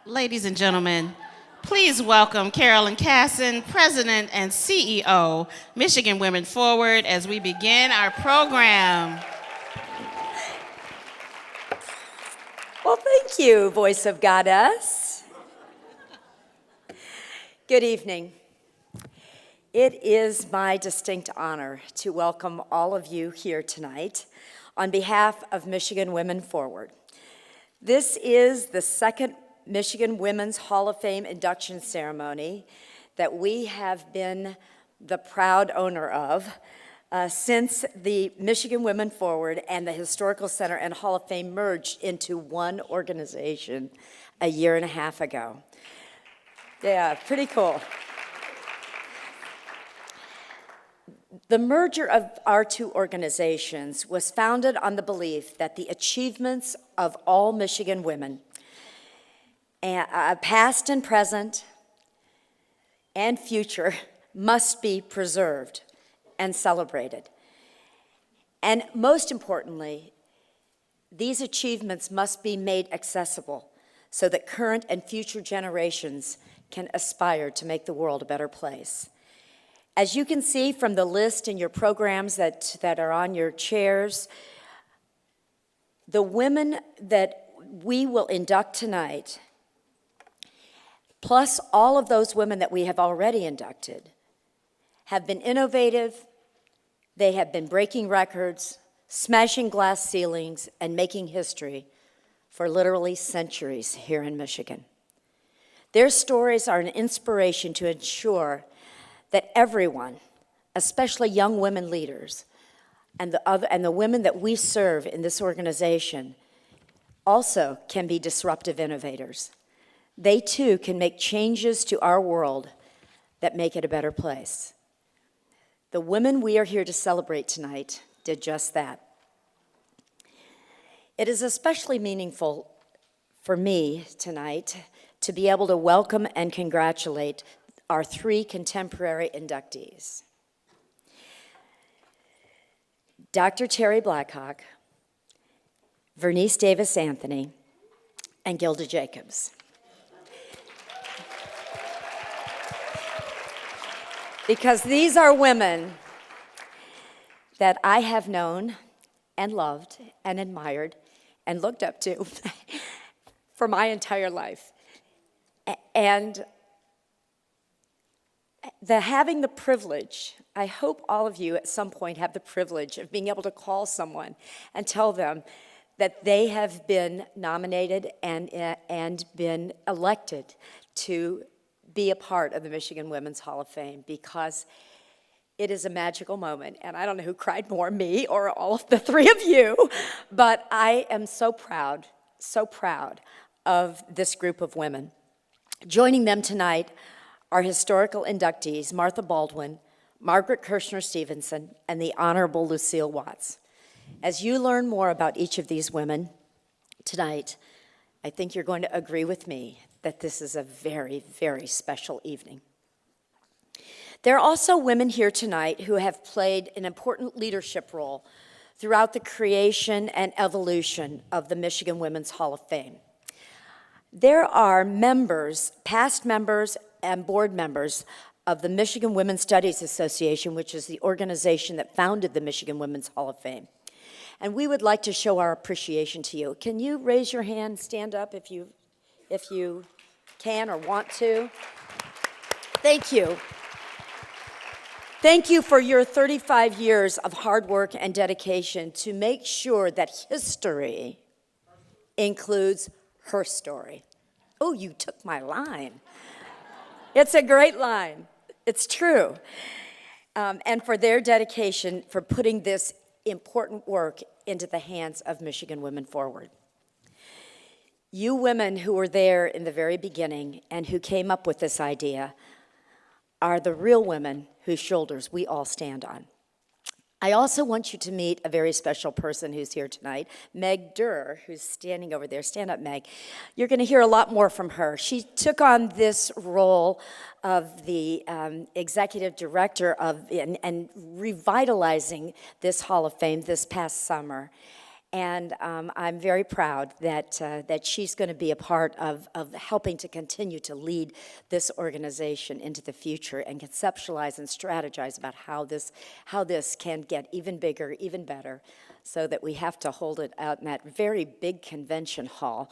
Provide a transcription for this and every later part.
Ladies and gentlemen, please welcome Carolyn Casson, President and CEO, Michigan Women Forward, as we begin our program. Well, thank you, Voice of Goddess. Good evening. It is my distinct honor to welcome all of you here tonight on behalf of Michigan Women Forward. This is the second Michigan Women's Hall of Fame induction ceremony that we have been the proud owner of since the Michigan Women Forward and the Historical Center and Hall of Fame merged into one organization a year and a half ago. Yeah, pretty cool. The merger of our two organizations was founded on the belief that the achievements of all Michigan women, past and present and future, must be preserved and celebrated. And most importantly, these achievements must be made accessible so that current and future generations can aspire to make the world a better place. As you can see from the list in your programs that are on your chairs, the women that we will induct tonight, plus all of those women that we have already inducted, have been innovative, they have been breaking records, smashing glass ceilings, and making history for literally centuries here in Michigan. Their stories are an inspiration to ensure that everyone, especially young women leaders, and the women that we serve in this organization also can be disruptive innovators. They too can make changes to our world that make it a better place. The women we are here to celebrate tonight did just that. It is especially meaningful for me tonight to be able to welcome and congratulate our three contemporary inductees. Dr. Terry Blackhawk, Vernice Davis Anthony, and Gilda Jacobs. Because these are women that I have known and loved and admired and looked up to for my entire life. And having the privilege, I hope all of you at some point have the privilege of being able to call someone and tell them that they have been nominated and been elected to be a part of the Michigan Women's Hall of Fame, because it is a magical moment. And I don't know who cried more, me or all of the three of you, but I am so proud of this group of women. Joining them tonight are historical inductees Martha Baldwin, Margaret Kirshner Stevenson, and the Honorable Lucille Watts. As you learn more about each of these women tonight, I think you're going to agree with me that this is a very, very special evening. There are also women here tonight who have played an important leadership role throughout the creation and evolution of the Michigan Women's Hall of Fame. There are members, past members, and board members of the Michigan Women's Studies Association, which is the organization that founded the Michigan Women's Hall of Fame. And we would like to show our appreciation to you. Can you raise your hand, stand up if you can or want to? Thank you. Thank you for your 35 years of hard work and dedication to make sure that history includes her story. Oh, you took my line. It's a great line. It's true. And for their dedication for putting this important work into the hands of Michigan Women Forward. You women who were there in the very beginning and who came up with this idea are the real women whose shoulders we all stand on. I also want you to meet a very special person who's here tonight, Meg Durr, who's standing over there. Stand up, Meg. You're going to hear a lot more from her. She took on this role of the executive director of and revitalizing this Hall of Fame this past summer. And I'm very proud that she's going to be a part of helping to continue to lead this organization into the future and conceptualize and strategize about how this can get even bigger, even better, so that we have to hold it out in that very big convention hall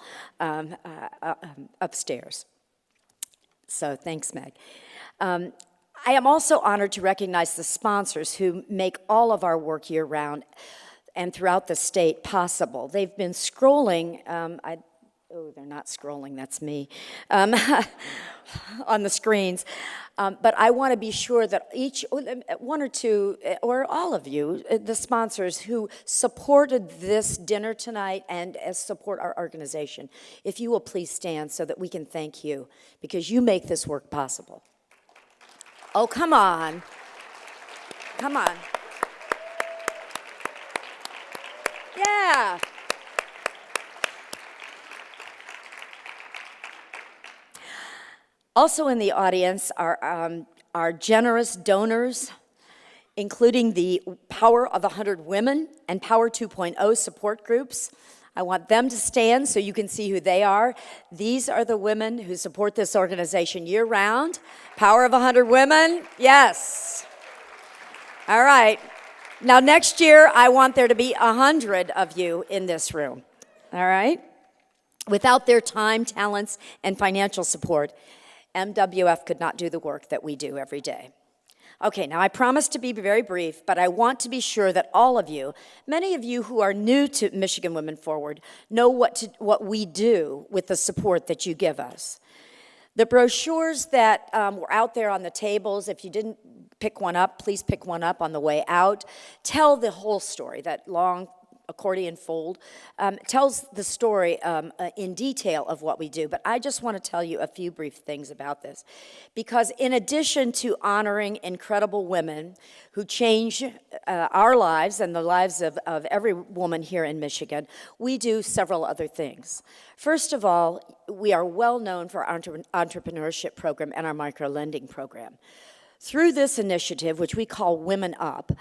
upstairs. So thanks, Meg. I am also honored to recognize the sponsors who make all of our work year-round and throughout the state possible. They've been scrolling, they're not scrolling, that's me, on the screens. But I want to be sure that one or two, or all of you, the sponsors who supported this dinner tonight and support our organization, if you will please stand so that we can thank you, because you make this work possible. Oh, come on. Come on. Yeah. Also in the audience are generous donors, including the Power of 100 Women and Power 2.0 support groups. I want them to stand so you can see who they are. These are the women who support this organization year-round. Power of 100 Women, yes. All right. Now, next year, I want there to be 100 of you in this room, all right? Without their time, talents, and financial support, MWF could not do the work that we do every day. Okay, now I promise to be very brief, but I want to be sure that all of you, many of you who are new to Michigan Women Forward, know what we do with the support that you give us. The brochures that were out there on the tables, if you didn't pick one up, please pick one up on the way out. Tell the whole story, that long accordion fold, tells the story in detail of what we do. But I just want to tell you a few brief things about this. Because in addition to honoring incredible women who change our lives and the lives of every woman here in Michigan, we do several other things. First of all, we are well known for our entrepreneurship program and our micro-lending program. Through this initiative, which we call Women Up,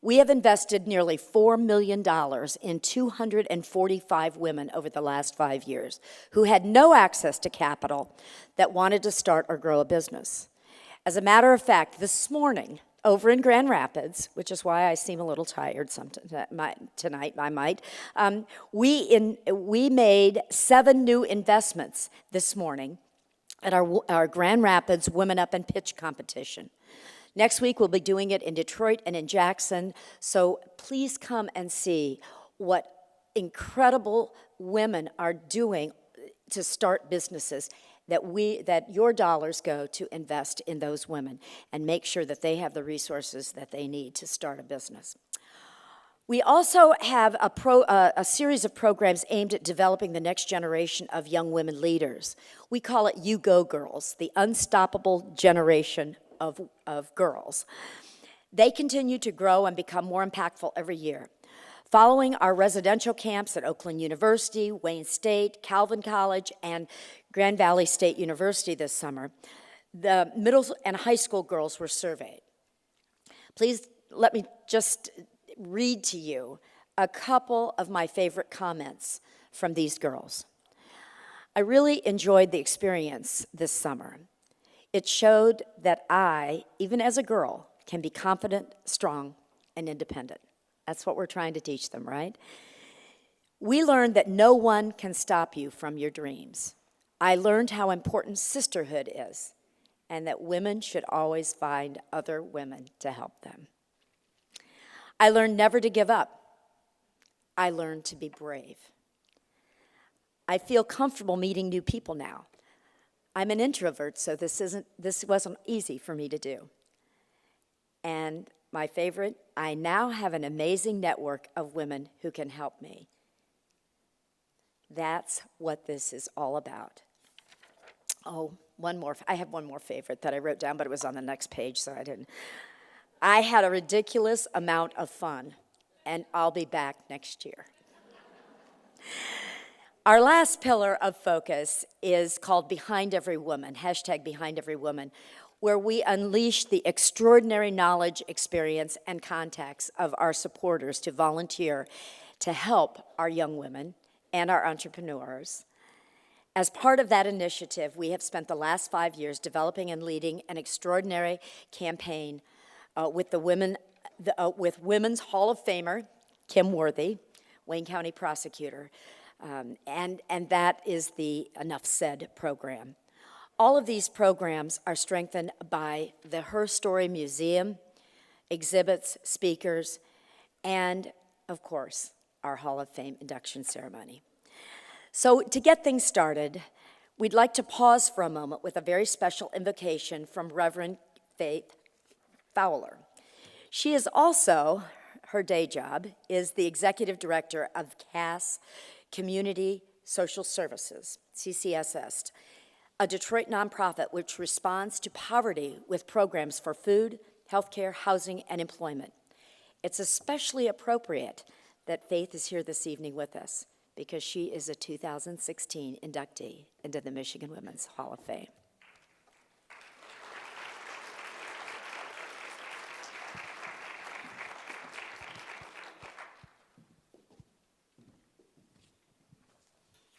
we have invested nearly $4 million in 245 women over the last 5 years who had no access to capital that wanted to start or grow a business. As a matter of fact, this morning, over in Grand Rapids, which is why I seem a little tired tonight, I might, we made 7 new investments this morning at our Grand Rapids Women Up and Pitch competition. Next week, we'll be doing it in Detroit and in Jackson, so please come and see what incredible women are doing to start businesses, that your dollars go to invest in those women and make sure that they have the resources that they need to start a business. We also have a series of programs aimed at developing the next generation of young women leaders. We call it You Go Girls, the unstoppable generation of girls. They continue to grow and become more impactful every year. Following our residential camps at Oakland University, Wayne State, Calvin College, and Grand Valley State University this summer, the middle and high school girls were surveyed. Please let me just read to you a couple of my favorite comments from these girls. I really enjoyed the experience this summer. It showed that I, even as a girl, can be confident, strong, and independent. That's what we're trying to teach them, right? We learned that no one can stop you from your dreams. I learned how important sisterhood is, and that women should always find other women to help them. I learned never to give up. I learned to be brave. I feel comfortable meeting new people now. I'm an introvert, so this wasn't easy for me to do. And my favorite, I now have an amazing network of women who can help me. That's what this is all about. Oh, one more. I have one more favorite that I wrote down, but it was on the next page, so I didn't. I had a ridiculous amount of fun, and I'll be back next year. Our last pillar of focus is called Behind Every Woman, #BehindEveryWoman, where we unleash the extraordinary knowledge, experience, and contacts of our supporters to volunteer to help our young women and our entrepreneurs. As part of that initiative, we have spent the last 5 years developing and leading an extraordinary campaign with Women's Hall of Famer, Kim Worthy, Wayne County prosecutor, and that is the Enough Said program. All of these programs are strengthened by the Her Story Museum, exhibits, speakers, and, of course, our Hall of Fame induction ceremony. So to get things started, we'd like to pause for a moment with a very special invocation from Reverend Faith Fowler. She is also, her day job, is the executive director of CAS Community Social Services, CCSS, a Detroit nonprofit which responds to poverty with programs for food, healthcare, housing, and employment. It's especially appropriate that Faith is here this evening with us because she is a 2016 inductee into the Michigan Women's Hall of Fame.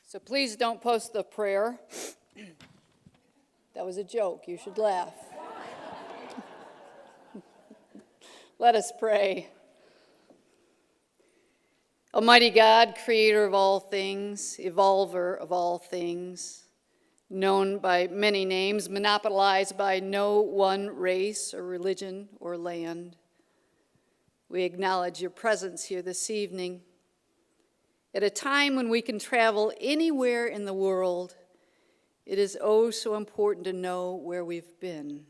So please don't post the prayer. That was a joke. You should laugh. Let us pray. Almighty God, creator of all things, evolver of all things, known by many names, monopolized by no one race or religion or land, we acknowledge your presence here this evening. At a time when we can travel anywhere in the world, it is oh so important to know where we've been.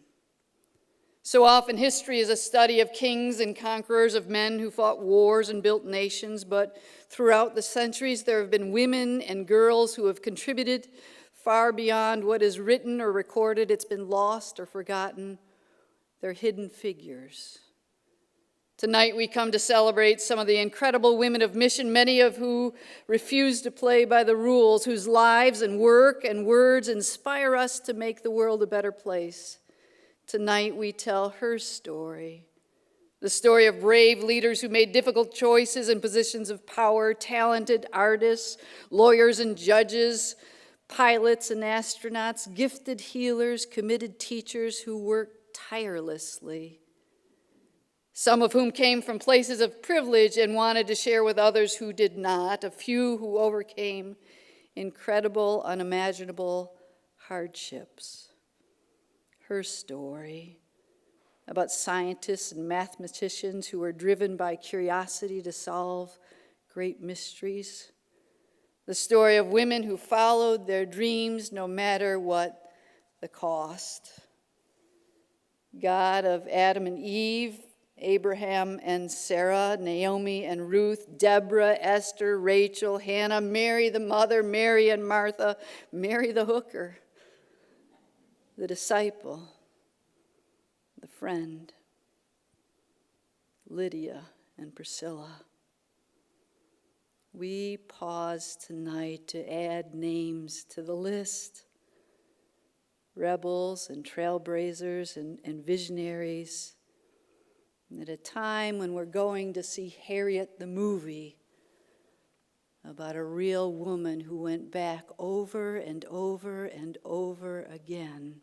So often history is a study of kings and conquerors, of men who fought wars and built nations, but throughout the centuries there have been women and girls who have contributed far beyond what is written or recorded. It's been lost or forgotten. They're hidden figures. Tonight we come to celebrate some of the incredible women of mission, many of who refuse to play by the rules, whose lives and work and words inspire us to make the world a better place. Tonight we tell her story, the story of brave leaders who made difficult choices in positions of power, talented artists, lawyers and judges, pilots and astronauts, gifted healers, committed teachers who worked tirelessly. Some of whom came from places of privilege and wanted to share with others who did not, a few who overcame incredible, unimaginable hardships. Her story about scientists and mathematicians who were driven by curiosity to solve great mysteries. The story of women who followed their dreams no matter what the cost. God of Adam and Eve, Abraham and Sarah, Naomi and Ruth, Deborah, Esther, Rachel, Hannah, Mary the mother, Mary and Martha, Mary the hooker, the disciple, the friend, Lydia and Priscilla. We pause tonight to add names to the list. Rebels and trailblazers and visionaries. And at a time when we're going to see Harriet the movie about a real woman who went back over and over and over again,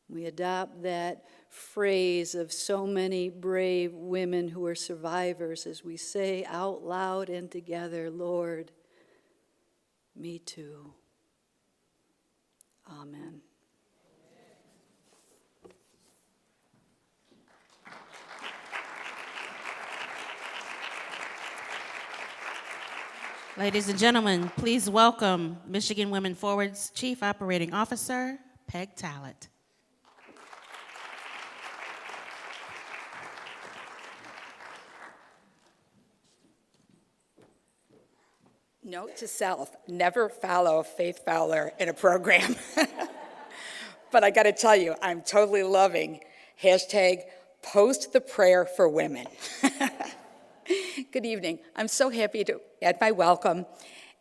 we adopt that phrase of so many brave women who are survivors as we say out loud and together, Lord, me too. Amen. Ladies and gentlemen, please welcome Michigan Women Forward's Chief Operating Officer, Peg Talent. Note to self, never follow Faith Fowler in a program. But I gotta tell you, I'm totally loving hashtag post the prayer for women. Good evening. I'm so happy to add my welcome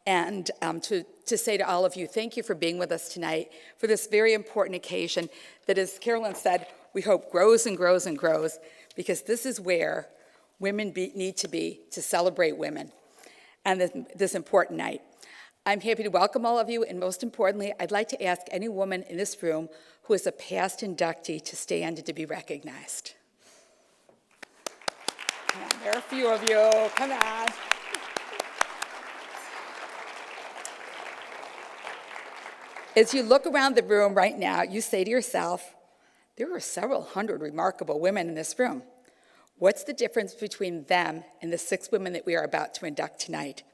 and to say to all of you, thank you for being with us tonight for this very important occasion that, as Carolyn said, we hope grows and grows and grows, because this is where need to be to celebrate women on this important night. I'm happy to welcome all of you, and most importantly, I'd like to ask any woman in this room who is a past inductee to stand and to be recognized. Come on, there are a few of you. Come on. As you look around the room right now, you say to yourself, there are several hundred remarkable women in this room. What's the difference between them and the 6 women that we are about to induct tonight?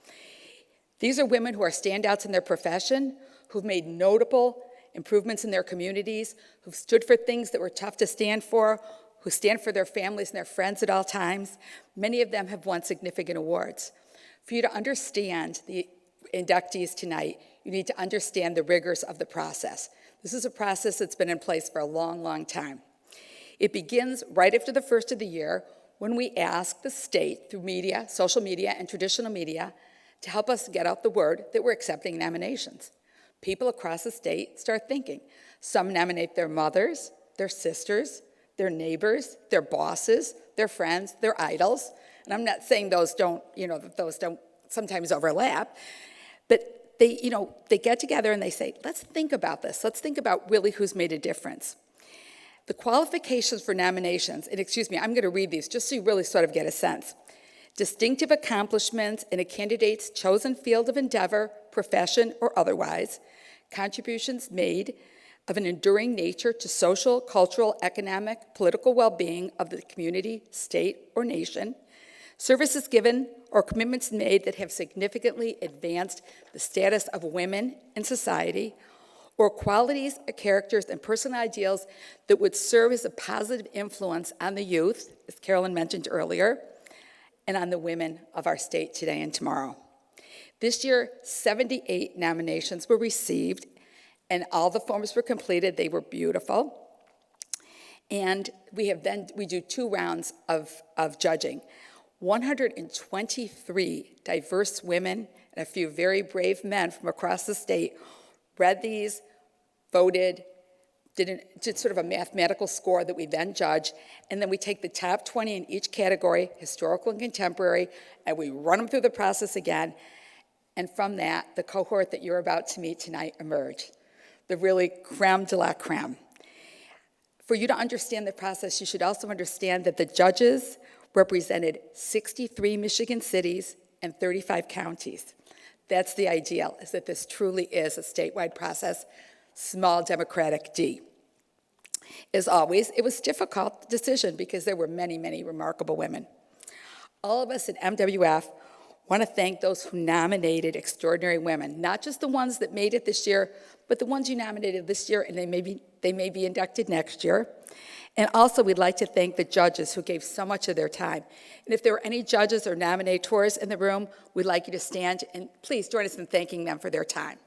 These are women who are standouts in their profession, who've made notable improvements in their communities, who've stood for things that were tough to stand for, who stand for their families and their friends at all times. Many of them have won significant awards. For you to understand the inductees tonight, you need to understand the rigors of the process. This is a process that's been in place for a long, long time. It begins right after the first of the year when we ask the state through media, social media, and traditional media to help us get out the word that we're accepting nominations. People across the state start thinking. Some nominate their mothers, their sisters, their neighbors, their bosses, their friends, their idols. And I'm not saying those don't sometimes overlap, but they get together and they say, let's think about this. Let's think about really who's made a difference. The qualifications for nominations, and excuse me, I'm going to read these just so you really sort of get a sense. Distinctive accomplishments in a candidate's chosen field of endeavor, profession, or otherwise, contributions made of an enduring nature to social, cultural, economic, political well-being of the community, state, or nation, services given or commitments made that have significantly advanced the status of women in society, or qualities, characters, and personal ideals that would serve as a positive influence on the youth, as Carolyn mentioned earlier, and on the women of our state today and tomorrow. This year, 78 nominations were received, and all the forms were completed. They were beautiful. And we do 2 rounds of judging. 123 diverse women and a few very brave men from across the state read these, voted, did sort of a mathematical score that we then judge, and then we take the top 20 in each category, historical and contemporary, and we run them through the process again, and from that, the cohort that you're about to meet tonight emerged, the really creme de la creme. For you to understand the process, you should also understand that the judges represented 63 Michigan cities and 35 counties. That's the ideal, is that this truly is a statewide process, small democratic D. As always, it was a difficult decision because there were many, many remarkable women. All of us at MWF want to thank those who nominated extraordinary women, not just the ones that made it this year, but the ones you nominated this year, and they may be inducted next year. And also, we'd like to thank the judges who gave so much of their time. And if there are any judges or nominators in the room, we'd like you to stand and please join us in thanking them for their time.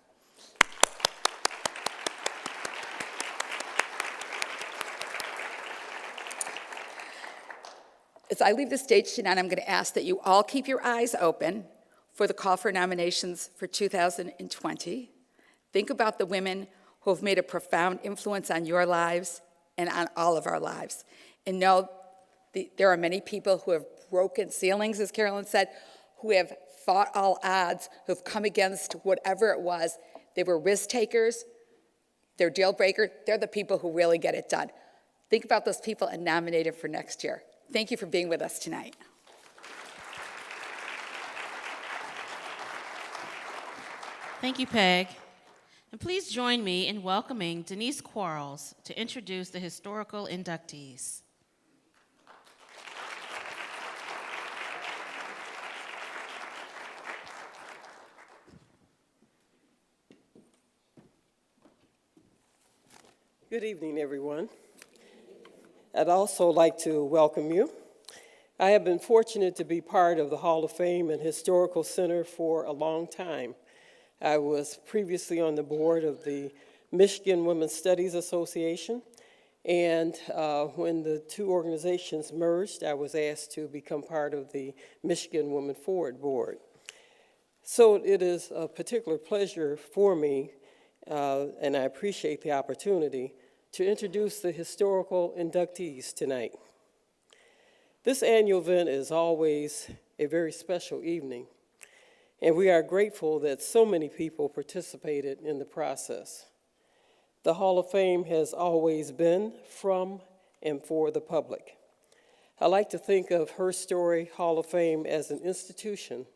As I leave the stage tonight, I'm going to ask that you all keep your eyes open for the call for nominations for 2020. Think about the women who have made a profound influence on your lives and on all of our lives. And know there are many people who have broken ceilings, as Carolyn said, who have fought all odds, who have come against whatever it was. They were risk takers, they're deal breakers, they're the people who really get it done. Think about those people and nominate them for next year. Thank you for being with us tonight. Thank you, Peg. And please join me in welcoming Denise Quarles to introduce the historical inductees. Good evening, everyone. I'd also like to welcome you. I have been fortunate to be part of the Hall of Fame and Historical Center for a long time. I was previously on the board of the Michigan Women's Studies Association, and when the 2 organizations merged, I was asked to become part of the Michigan Women Forward Board. So it is a particular pleasure for me, and I appreciate the opportunity, to introduce the historical inductees tonight. This annual event is always a very special evening, and we are grateful that so many people participated in the process. The Hall of Fame has always been from and for the public. I like to think of Her Story Hall of Fame as an institution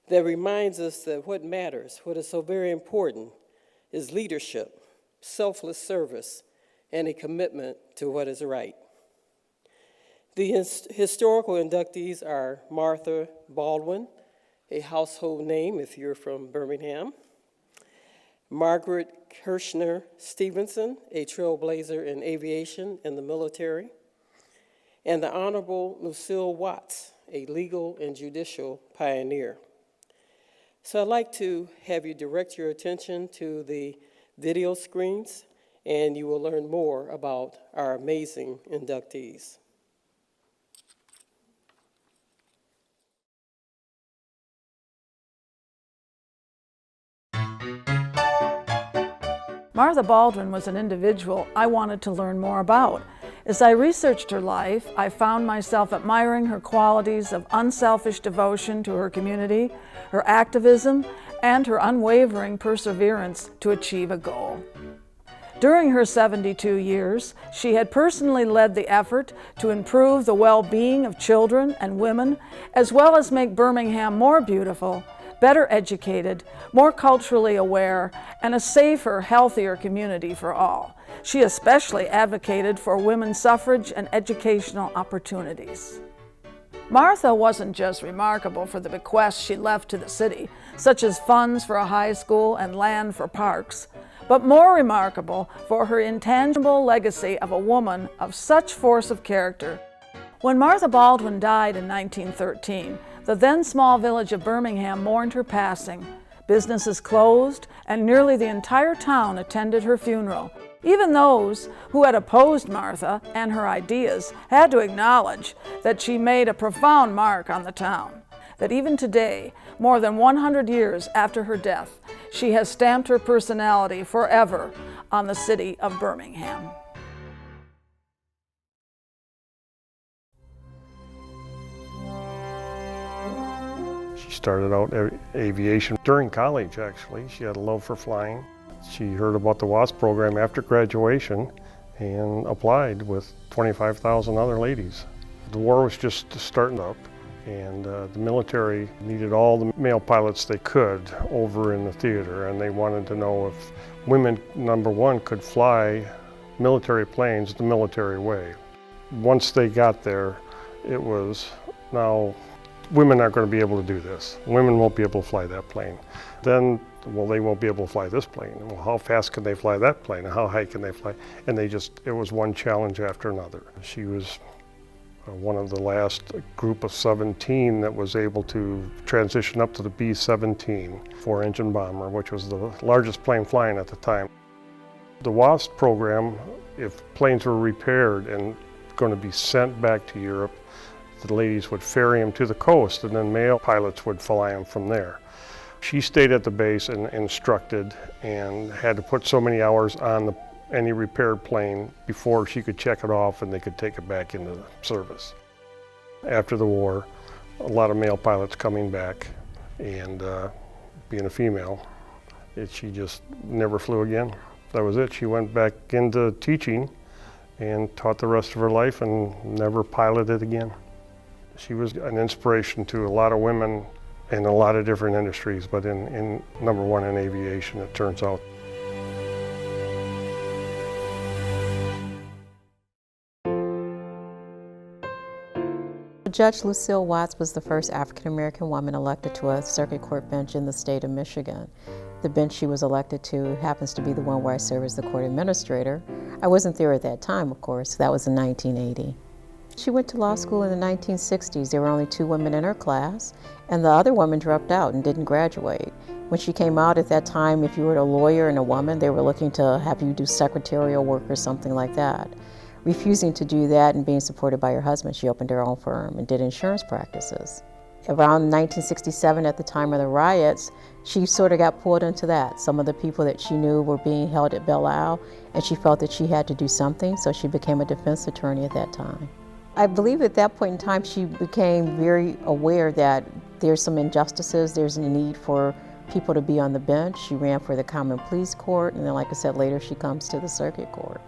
that reminds us that what matters, what is so very important, is leadership, selfless service, and a commitment to what is right. The historical inductees are Martha Baldwin, a household name if you're from Birmingham, Margaret Kirshner Stevenson, a trailblazer in aviation and the military, and the Honorable Lucille Watts, a legal and judicial pioneer. So I'd like to have you direct your attention to the video screens, and you will learn more about our amazing inductees. Martha Baldwin was an individual I wanted to learn more about. As I researched her life, I found myself admiring her qualities of unselfish devotion to her community, her activism, and her unwavering perseverance to achieve a goal. During her 72 years, she had personally led the effort to improve the well-being of children and women, as well as make Birmingham more beautiful, better educated, more culturally aware, and a safer, healthier community for all. She especially advocated for women's suffrage and educational opportunities. Martha wasn't just remarkable for the bequests she left to the city, such as funds for a high school and land for parks, but more remarkable for her intangible legacy of a woman of such force of character. When Martha Baldwin died in 1913, the then small village of Birmingham mourned her passing. Businesses closed, and nearly the entire town attended her funeral. Even those who had opposed Martha and her ideas had to acknowledge that she made a profound mark on the town, that even today, more than 100 years after her death, she has stamped her personality forever on the city of Birmingham. She started out aviation during college, actually. She had a love for flying. She heard about the WASP program after graduation and applied with 25,000 other ladies. The war was just starting up, and the military needed all the male pilots they could over in the theater, and they wanted to know if women, number one, could fly military planes the military way. Once they got there, it was now, women aren't going to be able to do this. Women won't be able to fly that plane. Then, well, they won't be able to fly this plane. Well, how fast can they fly that plane? And how high can they fly? And it was one challenge after another. She was one of the last group of 17 that was able to transition up to the B-17 four-engine bomber, which was the largest plane flying at the time. The WASP program, if planes were repaired and going to be sent back to Europe, the ladies would ferry them to the coast, and then male pilots would fly them from there. She stayed at the base and instructed and had to put so many hours on any repaired plane before she could check it off and they could take it back into service. After the war, a lot of male pilots coming back, and being a female, she just never flew again. That was it. She went back into teaching and taught the rest of her life and never piloted again. She was an inspiration to a lot of women in a lot of different industries, but in number one in aviation, it turns out. Judge Lucille Watts was the first African-American woman elected to a circuit court bench in the state of Michigan. The bench she was elected to happens to be the one where I serve as the court administrator. I wasn't there at that time, of course. That was in 1980. She went to law school in the 1960s. There were only 2 women in her class, and the other woman dropped out and didn't graduate. When she came out at that time, if you were a lawyer and a woman, they were looking to have you do secretarial work or something like that. Refusing to do that and being supported by her husband, she opened her own firm and did insurance practices. Around 1967, at the time of the riots, she sort of got pulled into that. Some of the people that she knew were being held at Belle Isle, and she felt that she had to do something, so she became a defense attorney at that time. I believe at that point in time she became very aware that there's some injustices, there's a need for people to be on the bench. She ran for the Common Pleas Court, and then, like I said, later she comes to the Circuit Court.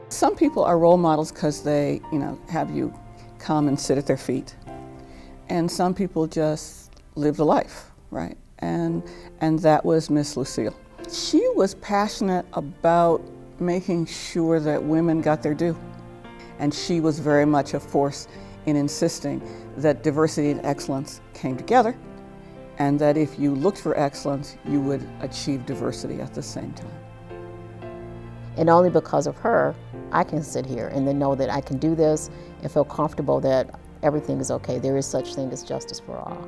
Some people are role models because they, have you come and sit at their feet. And some people just live the life, right? And that was Miss Lucille. She was passionate about making sure that women got their due. And she was very much a force in insisting that diversity and excellence came together, and that if you looked for excellence, you would achieve diversity at the same time. And only because of her, I can sit here and then know that I can do this and feel comfortable that everything is okay. There is such thing as justice for all.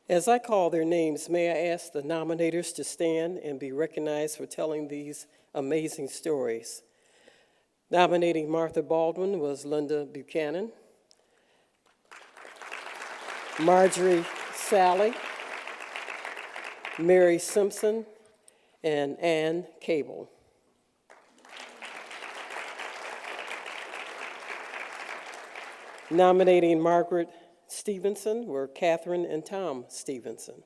As I call their names, may I ask the nominators to stand and be recognized for telling these amazing stories. Nominating Martha Baldwin was Linda Buchanan, Marjorie Sally, Mary Simpson, and Ann Cable. Nominating Margaret Stevenson were Catherine and Tom Stevenson.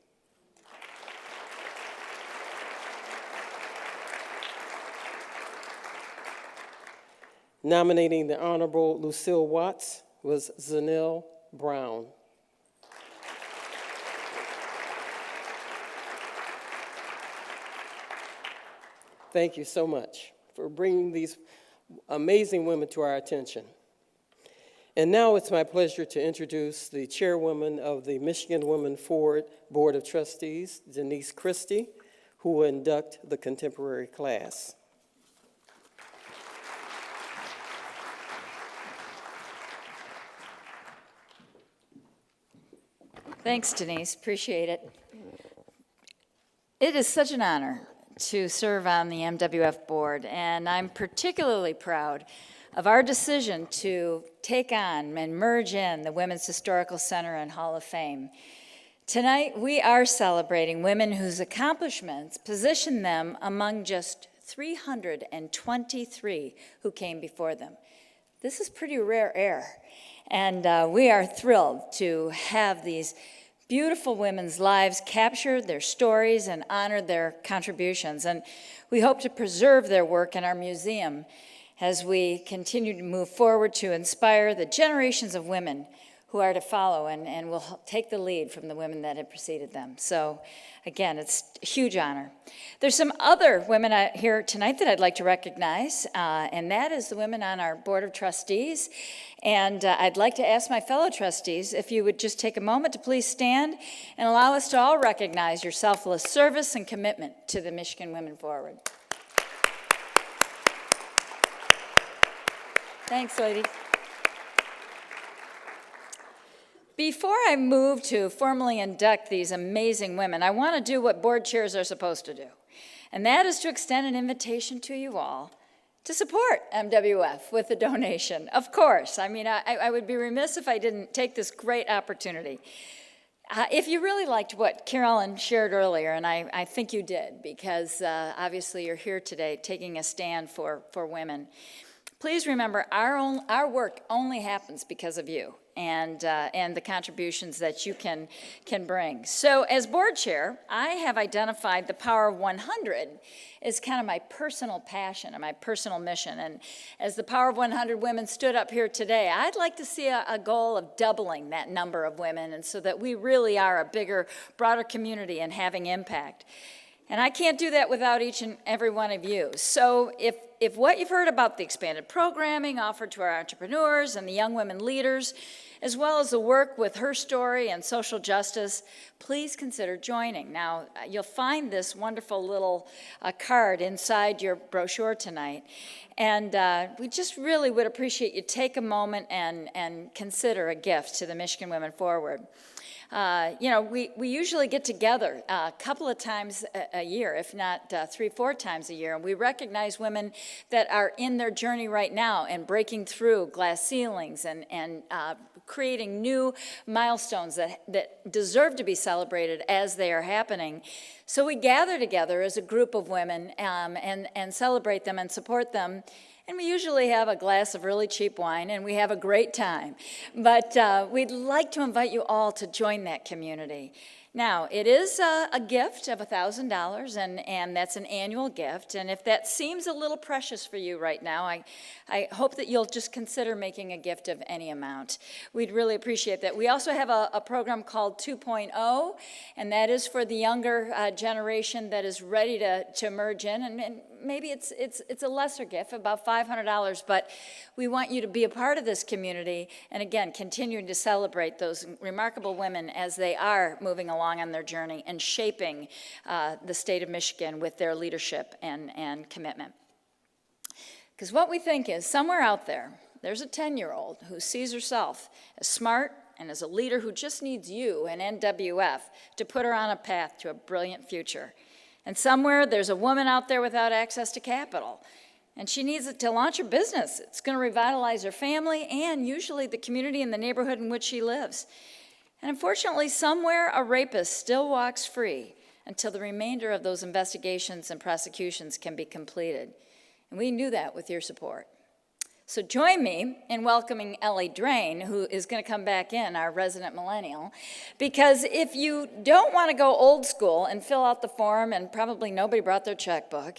Nominating the Honorable Lucille Watts was Zanelle Brown. Thank you so much for bringing these amazing women to our attention. And now it's my pleasure to introduce the chairwoman of the Michigan Women Forward Board of Trustees, Denise Christie, who will induct the contemporary class. Thanks, Denise. Appreciate it. It is such an honor to serve on the MWF board, and I'm particularly proud of our decision to take on and merge in the Women's Historical Center and Hall of Fame. Tonight, we are celebrating women whose accomplishments position them among just 323 who came before them. This is pretty rare air, and we are thrilled to have these beautiful women's lives captured, their stories, and honored their contributions. And we hope to preserve their work in our museum as we continue to move forward to inspire the generations of women who are to follow and will take the lead from the women that have preceded them. So again, it's a huge honor. There's some other women here tonight that I'd like to recognize, and that is the women on our Board of Trustees. And I'd like to ask my fellow trustees if you would just take a moment to please stand and allow us to all recognize your selfless service and commitment to the Michigan Women Forward. Thanks, ladies. Before I move to formally induct these amazing women, I want to do what board chairs are supposed to do, and that is to extend an invitation to you all to support MWF with a donation. Of course, I mean, I would be remiss if I didn't take this great opportunity. If you really liked what Carolyn shared earlier, and I think you did, because obviously you're here today taking a stand for women, please remember our work only happens because of you and the contributions that you can bring. So as board chair, I have identified the power of 100 as kind of my personal passion and my personal mission. And as the power of 100 women stood up here today, I'd like to see a goal of doubling that number of women, and so that we really are a bigger, broader community and having impact. And I can't do that without each and every one of you. So if what you've heard about the expanded programming offered to our entrepreneurs and the young women leaders, as well as the work with Her Story and social justice, please consider joining. Now, you'll find this wonderful little card inside your brochure tonight. And we just really would appreciate you take a moment and consider a gift to the Michigan Women Forward. You know, we usually get together a couple of times a year, if not 3-4 times a year, and we recognize women that are in their journey right now and breaking through glass ceilings and creating new milestones that deserve to be celebrated as they are happening. So we gather together as a group of women and celebrate them and support them. And we usually have a glass of really cheap wine, and we have a great time. But we'd like to invite you all to join that community. Now, it is a gift of $1,000, and that's an annual gift. And if that seems a little precious for you right now, I hope that you'll just consider making a gift of any amount. We'd really appreciate that. We also have a program called 2.0, and that is for the younger generation that is ready to merge in. And maybe it's a lesser gift, about $500, but we want you to be a part of this community, and again, continuing to celebrate those remarkable women as they are moving along on their journey and shaping the state of Michigan with their leadership and commitment. Because what we think is somewhere out there, there's a 10-year-old who sees herself as smart and as a leader who just needs you and NWF to put her on a path to a brilliant future. And somewhere there's a woman out there without access to capital, and she needs it to launch her business. It's going to revitalize her family and usually the community and the neighborhood in which she lives. And unfortunately, somewhere a rapist still walks free until the remainder of those investigations and prosecutions can be completed. And we knew that with your support. So join me in welcoming Ellie Drain, who is going to come back in, our resident millennial, because if you don't want to go old school and fill out the form, and probably nobody brought their checkbook,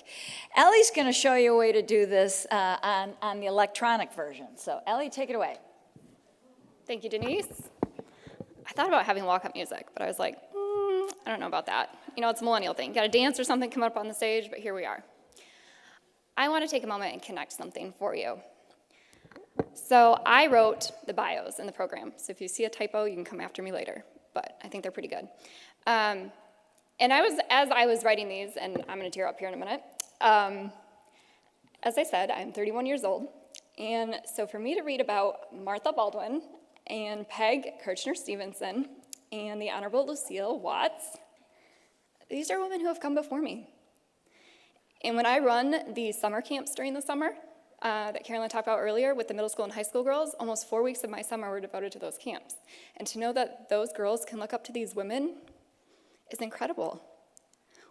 Ellie's going to show you a way to do this on the electronic version. So Ellie, take it away. Thank you, Denise. I thought about having walk-up music, but I was like, I don't know about that. You know, it's a millennial thing. You got to dance or something, come up on the stage, but here we are. I want to take a moment and connect something for you. So I wrote the bios in the program. So if you see a typo, you can come after me later, but I think they're pretty good. And as I was writing these, and I'm going to tear up here in a minute, as I said, I'm 31 years old. And so for me to read about Martha Baldwin and Peg Kirchner-Stevenson and the Honorable Lucille Watts, these are women who have come before me. And when I run the summer camps during the summer, that Carolyn talked about earlier with the middle school and high school girls, almost 4 weeks of my summer were devoted to those camps. And to know that those girls can look up to these women is incredible.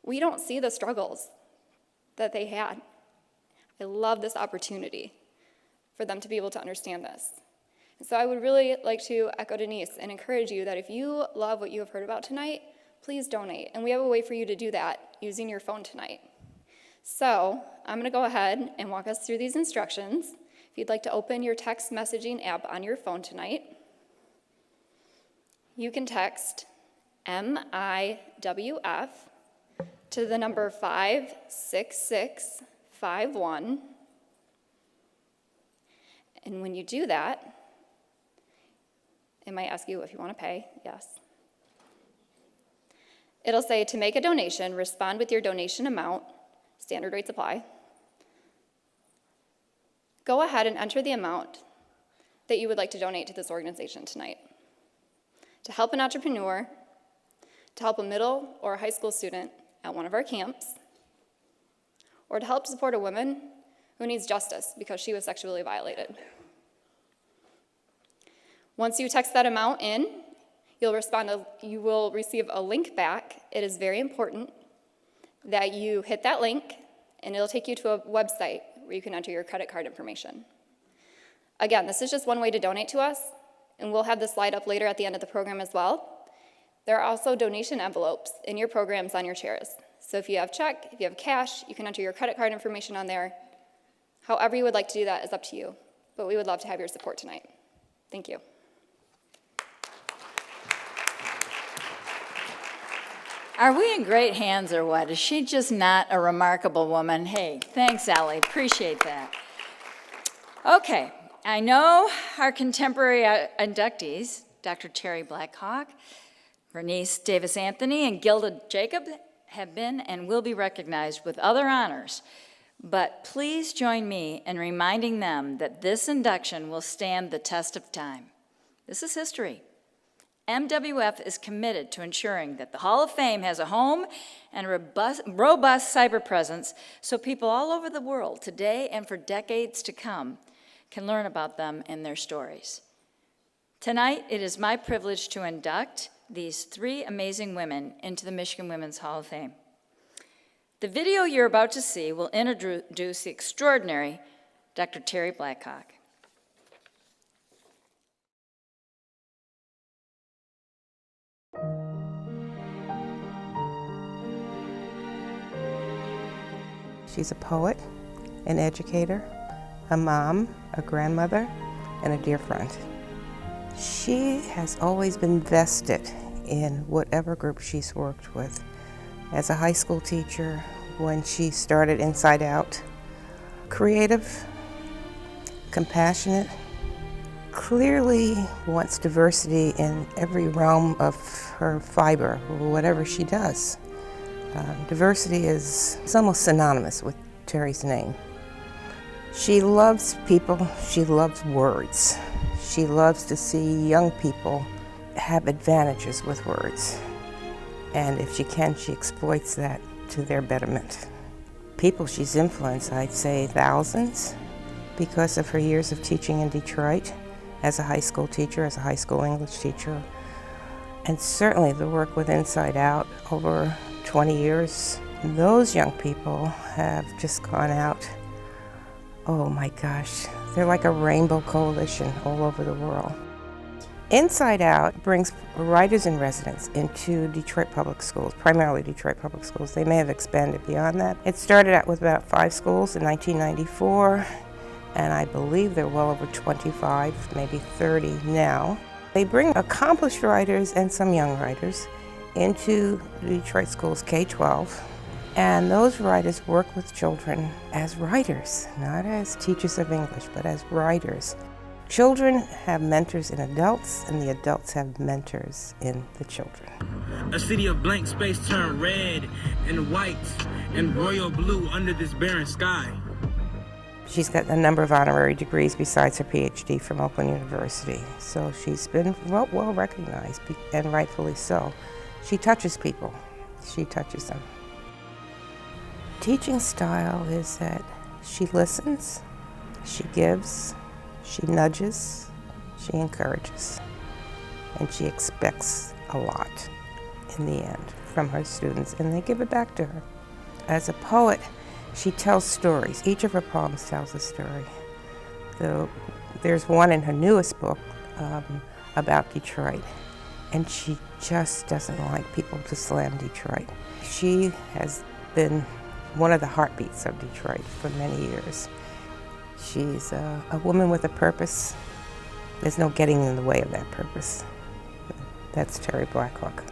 We don't see the struggles that they had. I love this opportunity for them to be able to understand this. And so I would really like to echo Denise and encourage you that if you love what you have heard about tonight, please donate. And we have a way for you to do that using your phone tonight. So I'm going to go ahead and walk us through these instructions. If you'd like to open your text messaging app on your phone tonight, you can text MIWF to the number 56651. And when you do that, it might ask you if you want to pay. Yes. It'll say to make a donation, respond with your donation amount. Standard rates apply. Go ahead and enter the amount that you would like to donate to this organization tonight. To help an entrepreneur, to help a middle or a high school student at one of our camps, or to help support a woman who needs justice because she was sexually violated. Once you text that amount in, you will receive a link back. It is very important that you hit that link, and it'll take you to a website where you can enter your credit card information. Again, this is just one way to donate to us, and we'll have this slide up later at the end of the program as well. There are also donation envelopes in your programs on your chairs. So if you have check, if you have cash, you can enter your credit card information on there. However you would like to do that is up to you, but we would love to have your support tonight. Thank you. Are we in great hands or what? Is she just not a remarkable woman? Hey, thanks, Allie. Appreciate that. Okay, I know our contemporary inductees, Dr. Terry Blackhawk, Bernice Davis-Anthony, and Gilda Jacob have been and will be recognized with other honors. But please join me in reminding them that this induction will stand the test of time. This is history. MWF is committed to ensuring that the Hall of Fame has a home and a robust cyber presence so people all over the world today and for decades to come can learn about them and their stories. Tonight, it is my privilege to induct these three amazing women into the Michigan Women's Hall of Fame. The video you're about to see will introduce the extraordinary Dr. Terry Blackhawk. She's a poet, an educator, a mom, a grandmother, and a dear friend. She has always been vested in whatever group she's worked with. As a high school teacher, when she started Inside Out, creative, compassionate, clearly wants diversity in every realm of her fiber, whatever she does. Diversity is almost synonymous with Terry's name. She loves people, she loves words. She loves to see young people have advantages with words. And if she can, she exploits that to their betterment. People she's influenced, I'd say thousands, because of her years of teaching in Detroit as a high school teacher, as a high school English teacher, and certainly the work with Inside Out over 20 years. Those young people have just gone out, oh my gosh, they're like a rainbow coalition all over the world. Inside Out brings writers in residence into Detroit Public Schools, primarily Detroit Public Schools. They may have expanded beyond that. It started out with about 5 schools in 1994, and I believe they're well over 25, maybe 30 now. They bring accomplished writers and some young writers into the Detroit schools, K-12, and those writers work with children as writers, not as teachers of English, but as writers. Children have mentors in adults, and the adults have mentors in the children. A city of blank space turned red and white and royal blue under this barren sky. She's got a number of honorary degrees besides her PhD from Oakland University, so she's been well recognized, and rightfully so. She touches people. She touches them. Teaching style is that she listens, she gives, she nudges, she encourages, and she expects a lot in the end from her students, and they give it back to her. As a poet, she tells stories. Each of her poems tells a story. There's one in her newest book about Detroit, and she just doesn't like people to slam Detroit. She has been one of the heartbeats of Detroit for many years. She's a woman with a purpose. There's no getting in the way of that purpose. That's Terry Blackhawk.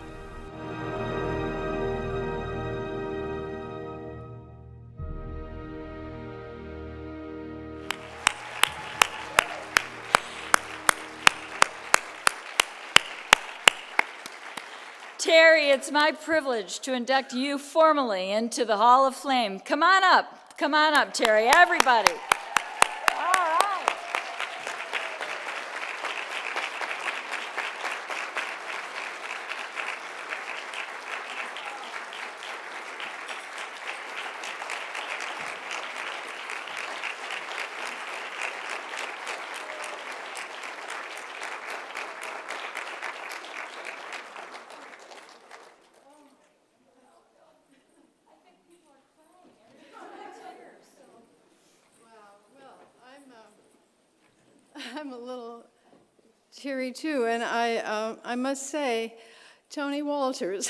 Terry, it's my privilege to induct you formally into the Hall of Fame. Come on up, Terry, everybody. All right. I'm a little teary too, and I must say, Tony Walters,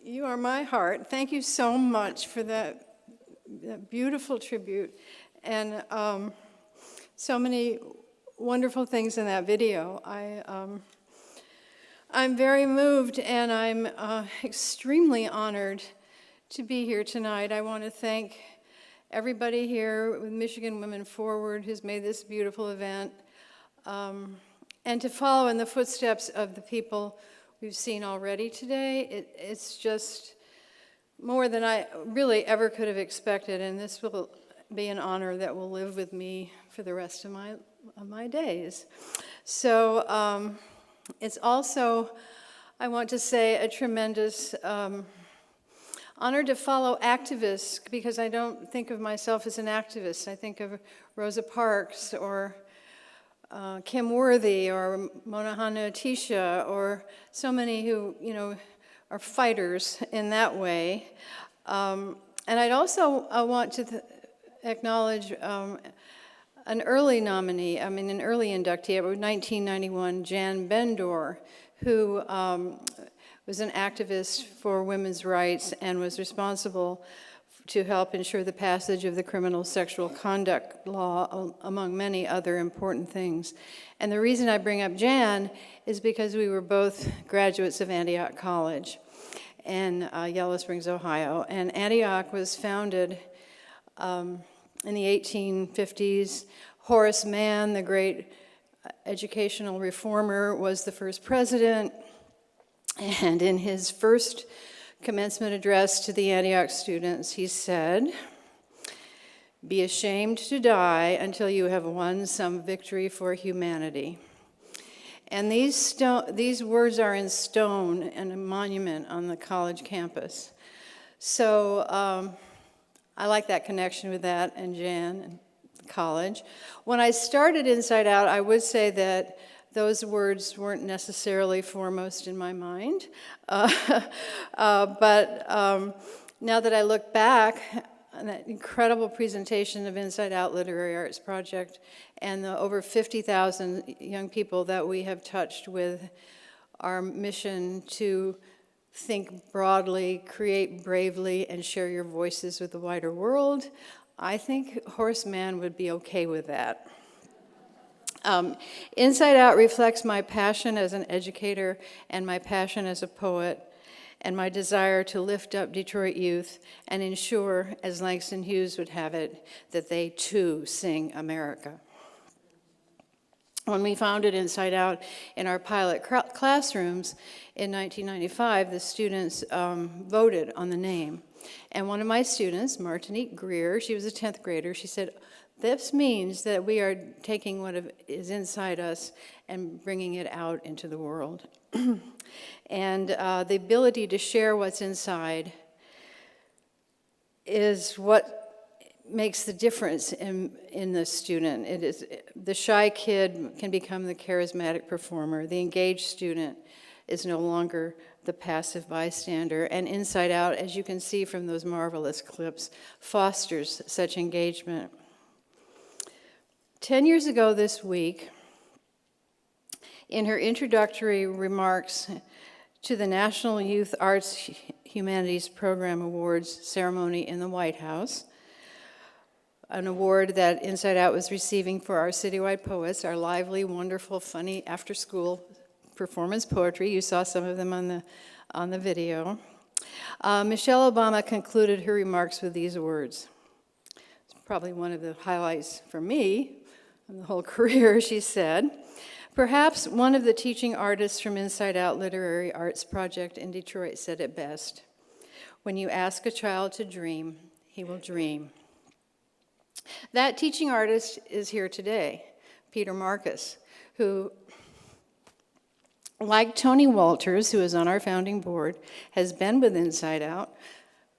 you are my heart. Thank you so much for that beautiful tribute, and so many wonderful things in that video. I'm very moved, and I'm extremely honored to be here tonight. I want to thank everybody here with Michigan Women Forward who's made this beautiful event, and to follow in the footsteps of the people we've seen already today. It's just more than I really ever could have expected, and this will be an honor that will live with me for the rest of my days. So It's also, I want to say, a tremendous honor to follow activists, because I don't think of myself as an activist. I think of Rosa Parks or Kim Worthy or Mona Hanna-Attisha, or so many who, are fighters in that way. And I'd also want to acknowledge an early nominee, an early inductee, 1991, Jan Bendor, who was an activist for women's rights and was responsible to help ensure the passage of the criminal sexual conduct law, among many other important things. And the reason I bring up Jan is because we were both graduates of Antioch College in Yellow Springs, Ohio. And Antioch was founded in the 1850s. Horace Mann, the great educational reformer, was the first president. And in his first commencement address to the Antioch students, he said, "Be ashamed to die until you have won some victory for humanity." And these words are in stone and a monument on the college campus. So I like that connection with that and Jan and college. When I started Inside Out, I would say that those words weren't necessarily foremost in my mind. But now that I look back on that incredible presentation of Inside Out Literary Arts Project and the over 50,000 young people that we have touched with our mission to think broadly, create bravely, and share your voices with the wider world, I think Horace Mann would be okay with that. Inside Out reflects my passion as an educator and my passion as a poet and my desire to lift up Detroit youth and ensure, as Langston Hughes would have it, that they too sing America. When we founded Inside Out in our pilot classrooms in 1995, the students voted on the name. And one of my students, Martinique Greer, she was a 10th grader, she said, "This means that we are taking what is inside us and bringing it out into the world." And the ability to share what's inside is what makes the difference in the student. It is the shy kid can become the charismatic performer. The engaged student is no longer the passive bystander. And Inside Out, as you can see from those marvelous clips, fosters such engagement. 10 years ago this week, in her introductory remarks to the National Youth Arts Humanities Program Awards ceremony in the White House, an award that Inside Out was receiving for our citywide poets, our lively, wonderful, funny after-school performance poetry. You saw some of them on the video. Michelle Obama concluded her remarks with these words. It's probably one of the highlights for me in the whole career. She said, "Perhaps one of the teaching artists from Inside Out Literary Arts Project in Detroit said it best. When you ask a child to dream, he will dream." That teaching artist is here today, Peter Marcus, who, like Tony Walters, who is on our founding board, has been with Inside Out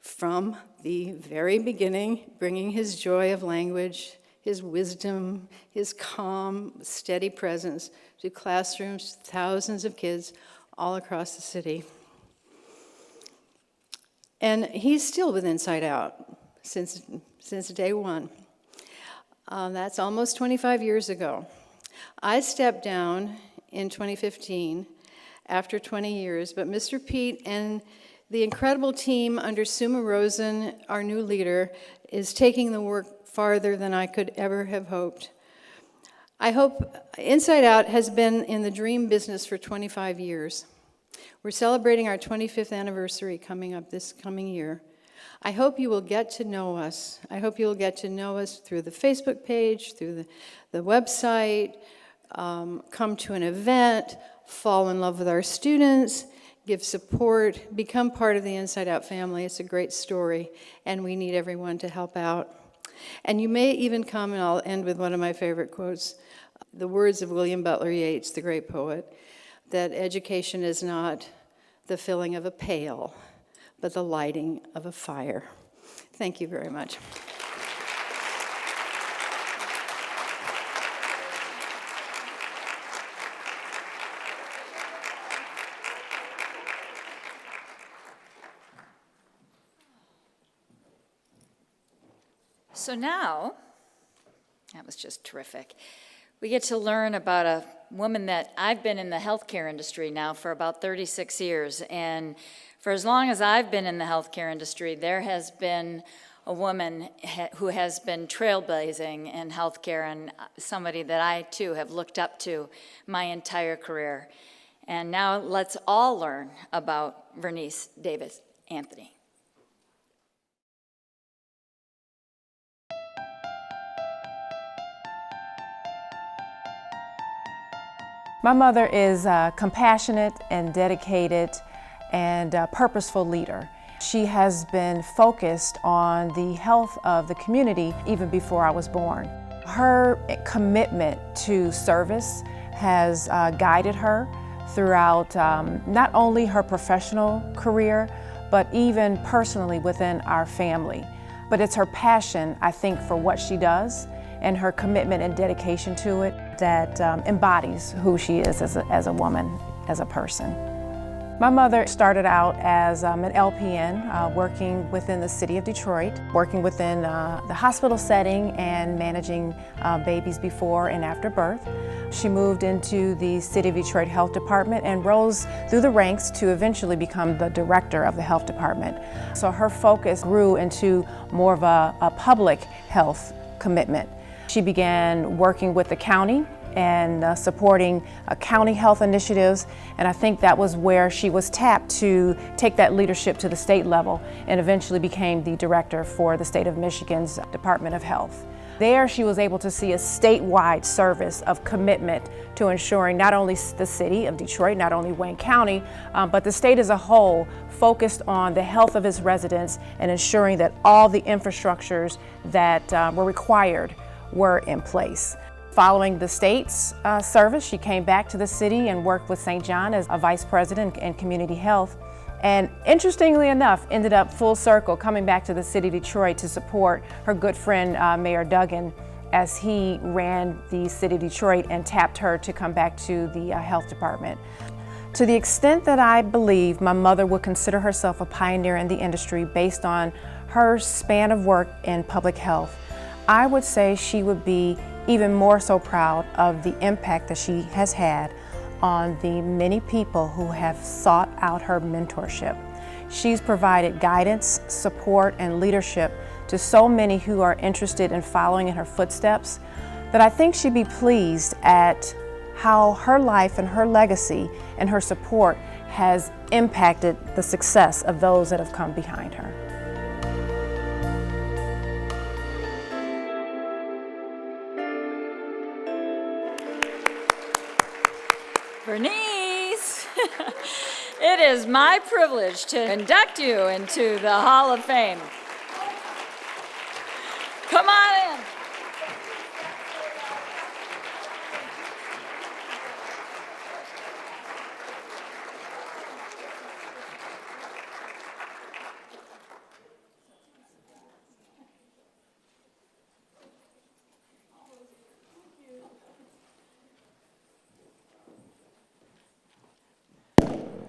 from the very beginning, bringing his joy of language, his wisdom, his calm, steady presence to classrooms, thousands of kids all across the city. And he's still with Inside Out since day one. That's almost 25 years ago. I stepped down in 2015 after 20 years, but Mr. Pete and the incredible team under Suma Rosen, our new leader, is taking the work farther than I could ever have hoped. I hope Inside Out has been in the dream business for 25 years. We're celebrating our 25th anniversary coming up this coming year. I hope you will get to know us. I hope you will get to know us through the Facebook page, through the website, come to an event, fall in love with our students, give support, become part of the Inside Out family. It's a great story, and we need everyone to help out. And you may even come, and I'll end with one of my favorite quotes, the words of William Butler Yeats, the great poet, that education is not the filling of a pail, but the lighting of a fire. Thank you very much. So now, that was just terrific. We get to learn about a woman that I've been in the healthcare industry now for about 36 years. And for as long as I've been in the healthcare industry, there has been a woman who has been trailblazing in healthcare and somebody that I too have looked up to my entire career. And now let's all learn about Vernice Davis Anthony. My mother is a compassionate and dedicated and purposeful leader. She has been focused on the health of the community even before I was born. Her commitment to service has guided her throughout not only her professional career, but even personally within our family. But it's her passion, I think, for what she does and her commitment and dedication to it that embodies who she is as a woman, as a person. My mother started out as an LPN working within the city of Detroit, working within the hospital setting and managing babies before and after birth. She moved into the City of Detroit Health Department and rose through the ranks to eventually become the director of the health department. So her focus grew into more of a public health commitment. She began working with the county and supporting county health initiatives, and I think that was where she was tapped to take that leadership to the state level and eventually became the director for the state of Michigan's Department of Health. There she was able to see a statewide service of commitment to ensuring not only the city of Detroit, not only Wayne County, but the state as a whole focused on the health of its residents and ensuring that all the infrastructures that were required were in place. Following the state's service, she came back to the city and worked with St. John as a vice president in community health. And interestingly enough, ended up full circle coming back to the city of Detroit to support her good friend, Mayor Duggan, as he ran the city of Detroit and tapped her to come back to the health department. To the extent that I believe my mother would consider herself a pioneer in the industry based on her span of work in public health, I would say she would be even more so proud of the impact that she has had on the many people who have sought out her mentorship. She's provided guidance, support, and leadership to so many who are interested in following in her footsteps that I think she'd be pleased at how her life and her legacy and her support has impacted the success of those that have come behind her. Vernice, it is my privilege to induct you into the Hall of Fame. Come on in.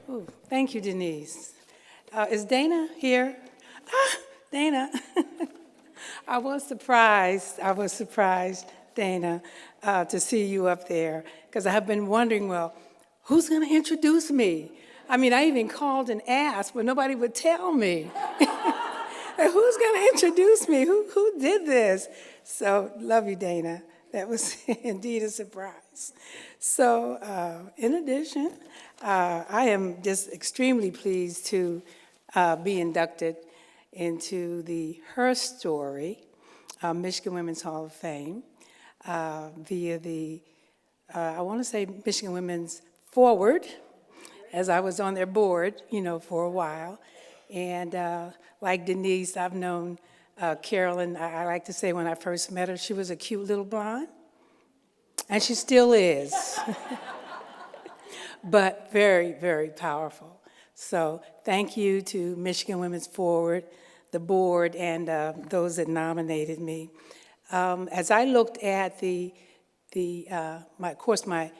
Ooh, thank you, Denise. Is Dana here? Dana. I was surprised, Dana, to see you up there, because I have been wondering, well, who's going to introduce me? I mean, I even called and asked, but nobody would tell me. Who's going to introduce me? Who did this? So, love you, Dana. That was indeed a surprise. So, in addition, I am just extremely pleased to be inducted into the Her Story Michigan Women's Hall of Fame via the, I want to say Michigan Women's Forward, as I was on their board, for a while. And like Denise, I've known Carolyn, I like to say when I first met her, she was a cute little blonde, and she still is. but very, very powerful. So thank you to Michigan Women's Forward, the board, and those that nominated me. As I looked at my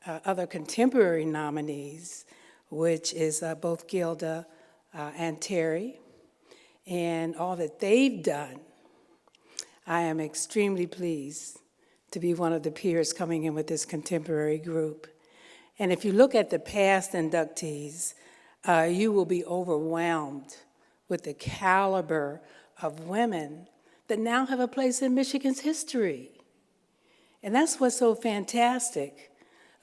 other contemporary nominees, which is both Gilda and Terry, and all that they've done, I am extremely pleased to be one of the peers coming in with this contemporary group. And if you look at the past inductees, you will be overwhelmed with the caliber of women that now have a place in Michigan's history. And that's what's so fantastic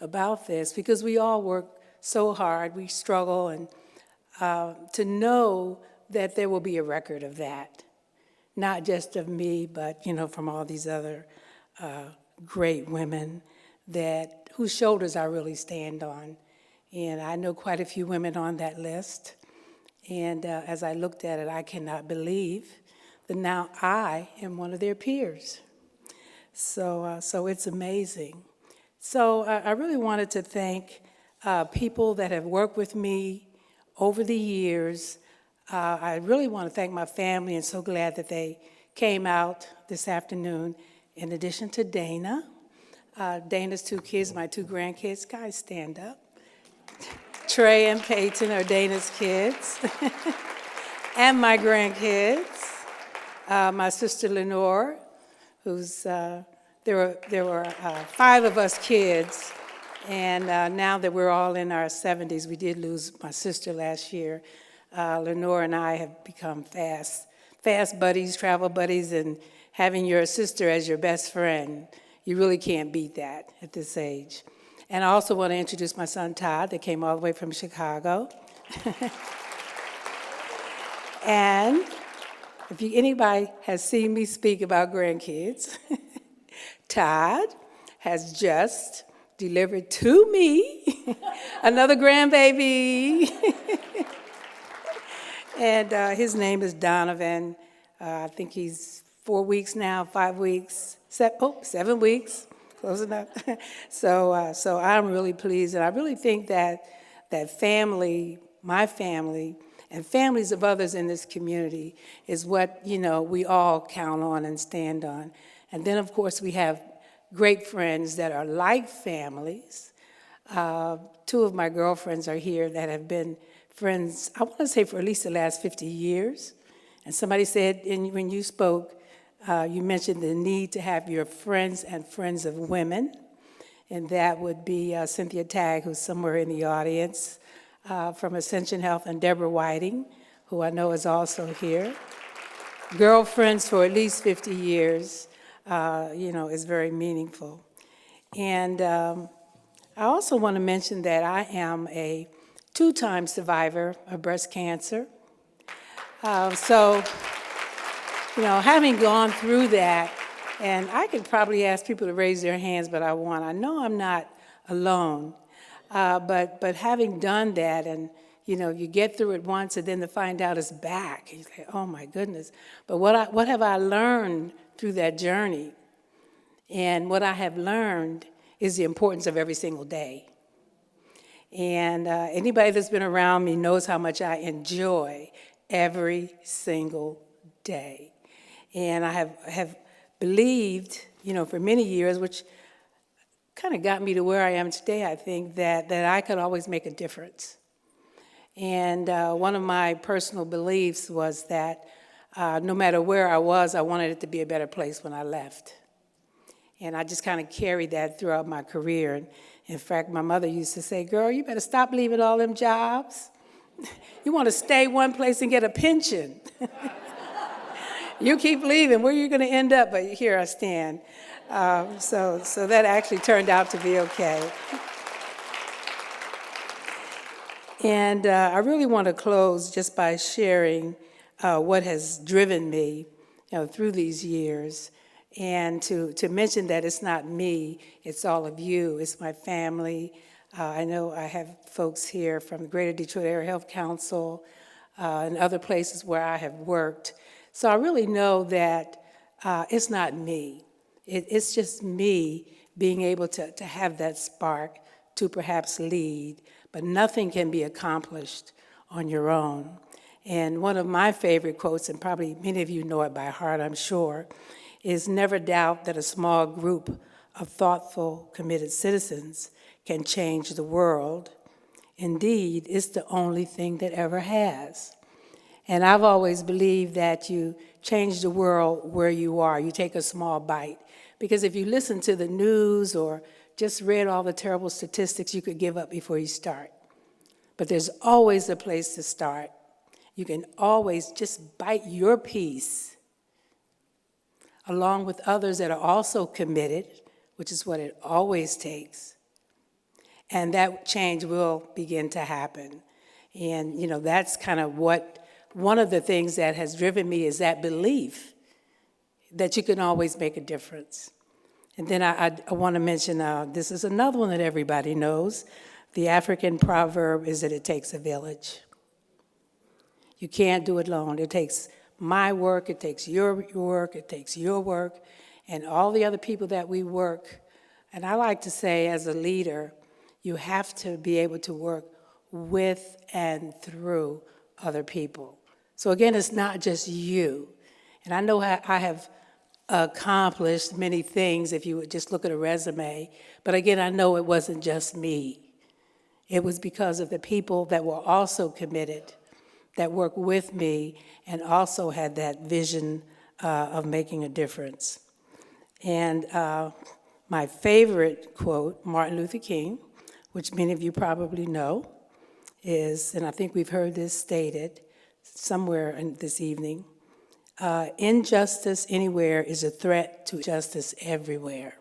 about this, because we all work so hard, we struggle, and to know that there will be a record of that, not just of me, but from all these other great women whose shoulders I really stand on. And I know quite a few women on that list. And as I looked at it, I cannot believe that now I am one of their peers. So it's amazing. So I really wanted to thank people that have worked with me over the years. I really want to thank my family, and so glad that they came out this afternoon. In addition to Dana, Dana's 2 kids, my 2 grandkids. Guys, stand up. Trey and Peyton are Dana's kids, and my grandkids. My sister Lenore, who's there were 5 of us kids, and now that we're all in our 70s, we did lose my sister last year. Lenore and I have become fast buddies, travel buddies, and having your sister as your best friend, you really can't beat that at this age. And I also want to introduce my son Todd, that came all the way from Chicago. And if anybody has seen me speak about grandkids, Todd has just delivered to me another grandbaby. And his name is Donovan. I think he's 4 weeks now, 5 weeks, 7 weeks, close enough. So I'm really pleased, and I really think that family, my family, and families of others in this community is what, we all count on and stand on. And then, of course, we have great friends that are like families. 2 of my girlfriends are here that have been friends, I want to say, for at least the last 50 years. And somebody said, when you spoke, you mentioned the need to have your friends and friends of women. And that would be Cynthia Tagg, who's somewhere in the audience, from Ascension Health, and Deborah Whiting, who I know is also here. Girlfriends for at least 50 years, is very meaningful. And I also want to mention that I am a 2-time survivor of breast cancer. Having gone through that, and I could probably ask people to raise their hands, but I won't. I know I'm not alone. But having done that, and you get through it once, and then to find out it's back, and you say, oh my goodness. But what have I learned through that journey? And what I have learned is the importance of every single day. And anybody that's been around me knows how much I enjoy every single day. And I have believed, for many years, which kind of got me to where I am today, I think, that I could always make a difference. And one of my personal beliefs was that no matter where I was, I wanted it to be a better place when I left. And I just kind of carried that throughout my career. And in fact, my mother used to say, girl, you better stop leaving all them jobs. You want to stay one place and get a pension. You keep leaving, where are you going to end up? But here I stand. So that actually turned out to be okay. And I really want to close just by sharing what has driven me through these years. And to mention that it's not me, it's all of you, it's my family. I know I have folks here from the Greater Detroit Area Health Council and other places where I have worked. So I really know that it's not me. It's just me being able to have that spark to perhaps lead, but nothing can be accomplished on your own. And one of my favorite quotes, and probably many of you know it by heart, I'm sure, is never doubt that a small group of thoughtful, committed citizens can change the world. Indeed, it's the only thing that ever has. And I've always believed that you change the world where you are. You take a small bite. Because if you listen to the news or just read all the terrible statistics, you could give up before you start. But there's always a place to start. You can always just bite your piece along with others that are also committed, which is what it always takes. And that change will begin to happen. And, you know, that's kind of one of the things that has driven me is that belief that you can always make a difference. And then I want to mention, this is another one that everybody knows. The African proverb is that it takes a village. You can't do it alone. It takes my work, it takes your work, it takes your work, and all the other people that we work. And I like to say, as a leader, you have to be able to work with and through other people. So again, it's not just you. And I know I have accomplished many things if you would just look at a resume, but again, I know it wasn't just me. It was because of the people that were also committed, that worked with me, and also had that vision of making a difference. And my favorite quote, Martin Luther King, which many of you probably know, is, and I think we've heard this stated somewhere this evening, injustice anywhere is a threat to justice everywhere.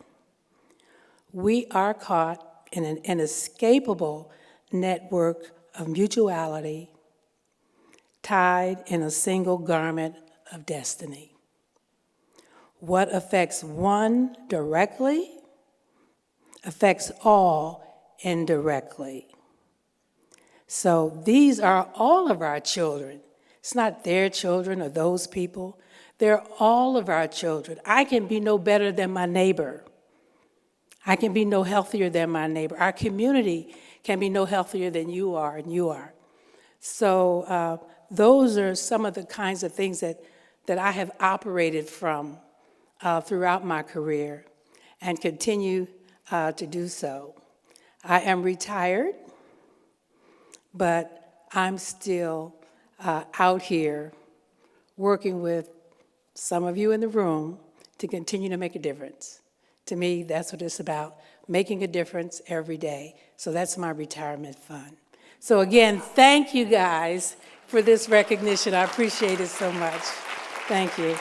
We are caught in an inescapable network of mutuality, tied in a single garment of destiny. What affects one directly affects all indirectly. So these are all of our children. It's not their children or those people. They're all of our children. I can be no better than my neighbor. I can be no healthier than my neighbor. Our community can be no healthier than you are and you are. So those are some of the kinds of things that I have operated from throughout my career and continue to do so. I am retired, but I'm still out here working with some of you in the room to continue to make a difference. To me, that's what it's about, making a difference every day. So that's my retirement fund. So again, thank you guys for this recognition. I appreciate it so much. Thank you.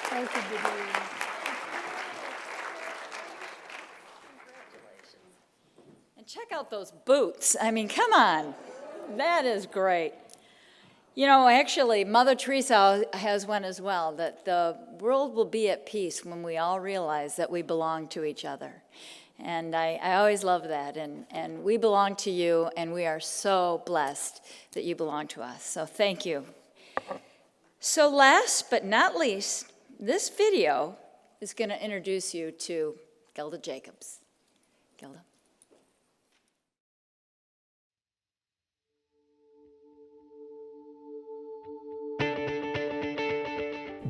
Thank you, Denise. And check out those boots. I mean, come on. That is great. You know, actually, Mother Teresa has one as well, that the world will be at peace when we all realize that we belong to each other. And I always love that. And we belong to you, and we are so blessed that you belong to us. So thank you. So last but not least, this video is going to introduce you to Gilda Jacobs. Gilda.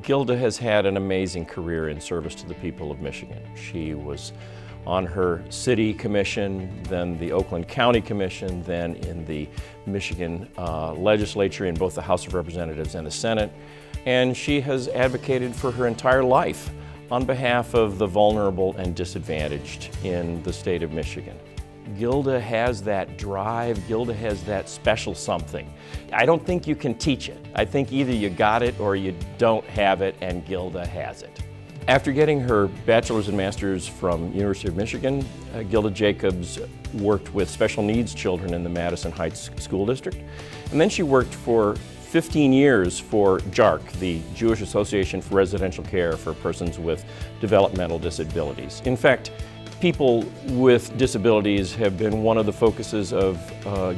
Gilda has had an amazing career in service to the people of Michigan. She was on her city commission, then the Oakland County Commission, then in the Michigan legislature in both the House of Representatives and the Senate. And she has advocated for her entire life on behalf of the vulnerable and disadvantaged in the state of Michigan. Gilda has that drive, Gilda has that special something. I don't think you can teach it. I think either you got it or you don't have it, and Gilda has it. After getting her bachelor's and master's from University of Michigan, Gilda Jacobs worked with special needs children in the Madison Heights School District. And then she worked for 15 years for JARC, the Jewish Association for Residential Care for Persons with Developmental Disabilities. In fact, people with disabilities have been one of the focuses of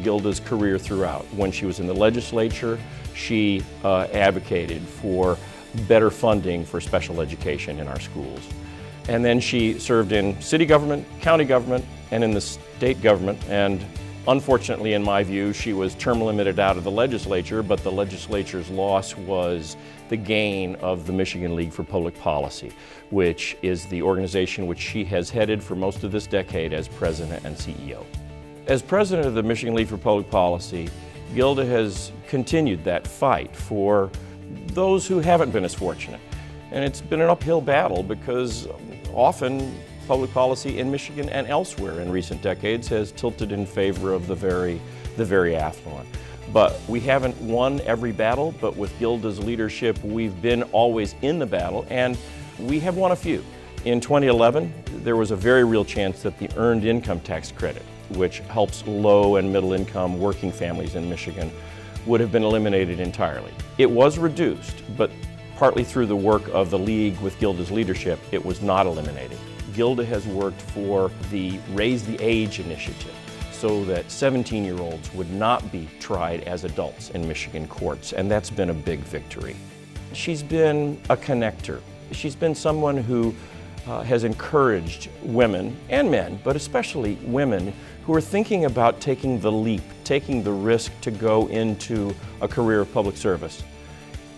Gilda's career throughout. When she was in the legislature, she advocated for better funding for special education in our schools. And then she served in city government, county government, and in the state government. And unfortunately, in my view, she was term limited out of the legislature, but the legislature's loss was the gain of the Michigan League for Public Policy, which is the organization which she has headed for most of this decade as president and CEO. As president of the Michigan League for Public Policy, Gilda has continued that fight for those who haven't been as fortunate. And it's been an uphill battle because often public policy in Michigan and elsewhere in recent decades has tilted in favor of the very affluent. But we haven't won every battle, but with Gilda's leadership, we've been always in the battle, and we have won a few. In 2011, there was a very real chance that the earned income tax credit, which helps low and middle income working families in Michigan, would have been eliminated entirely. It was reduced, but partly through the work of the League with Gilda's leadership, it was not eliminated. Gilda has worked for the Raise the Age initiative so that 17-year-olds would not be tried as adults in Michigan courts, and that's been a big victory. She's been a connector. She's been someone who has encouraged women and men, but especially women, who are thinking about taking the leap, taking the risk to go into a career of public service.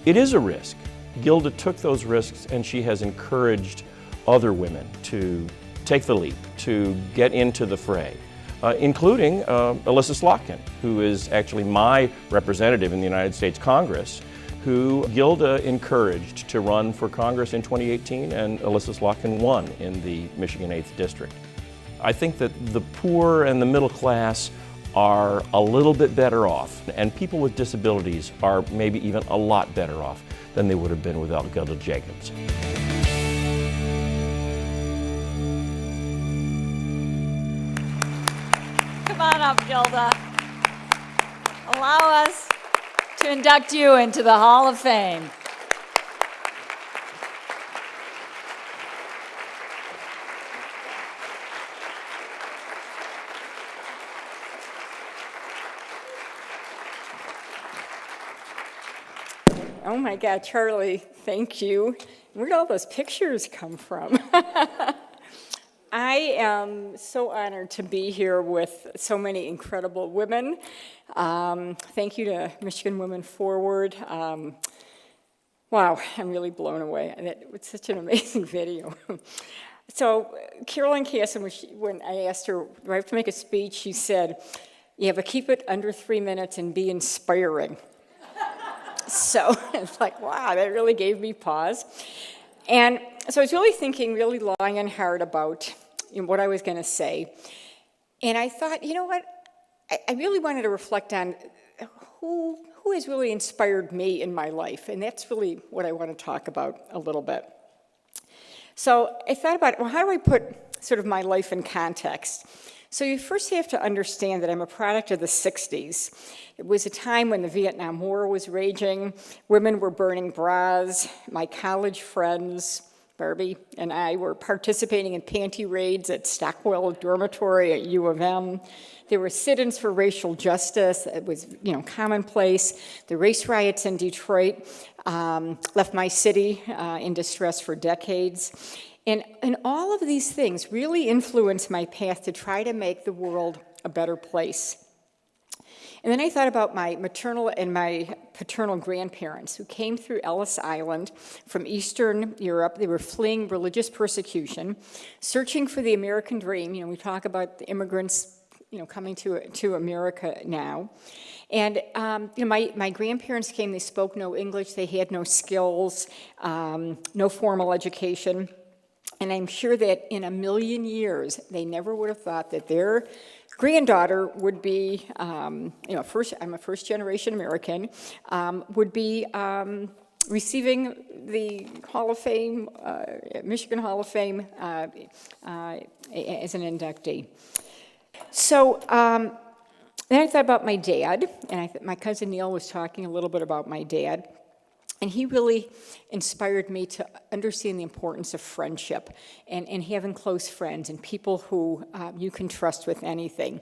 It is a risk. Gilda took those risks, and she has encouraged other women to take the leap, to get into the fray, including Alyssa Slotkin, who is actually my representative in the United States Congress, who Gilda encouraged to run for Congress in 2018, and Alyssa Slotkin won in the Michigan 8th District. I think that the poor and the middle class are a little bit better off, and people with disabilities are maybe even a lot better off than they would have been without Gilda Jacobs. Come on up, Gilda. Allow us to induct you into the Hall of Fame. Oh my God, Charlie, thank you. Where'd all those pictures come from? I am so honored to be here with so many incredible women. Thank you to Michigan Women Forward. Wow, I'm really blown away. It's such an amazing video. So Carolyn Casson, when I asked her, do I have to make a speech, she said, yeah, but keep it under 3 minutes and be inspiring. So it's like, wow, that really gave me pause. And so I was really thinking really long and hard about what I was going to say. And I thought, you know what? I really wanted to reflect on who has really inspired me in my life. And that's really what I want to talk about a little bit. So I thought about, well, how do I put sort of my life in context? So you first have to understand that I'm a product of the 60s. It was a time when the Vietnam War was raging, women were burning bras, my college friends, Barbie and I, were participating in panty raids at Stockwell Dormitory at U of M. There were sit-ins for racial justice. It was, commonplace. The race riots in Detroit left my city in distress for decades. And all of these things really influenced my path to try to make the world a better place. And then I thought about my maternal and my paternal grandparents who came through Ellis Island from Eastern Europe. They were fleeing religious persecution, searching for the American dream. We talk about the immigrants, coming to America now. And my grandparents came, they spoke no English, they had no skills, no formal education. And I'm sure that in a million years, they never would have thought that their granddaughter would be, I'm a first-generation American, would be receiving the Hall of Fame, Michigan Hall of Fame, as an inductee. So then I thought about my dad, and my cousin Neil was talking a little bit about my dad. And he really inspired me to understand the importance of friendship and having close friends and people who you can trust with anything.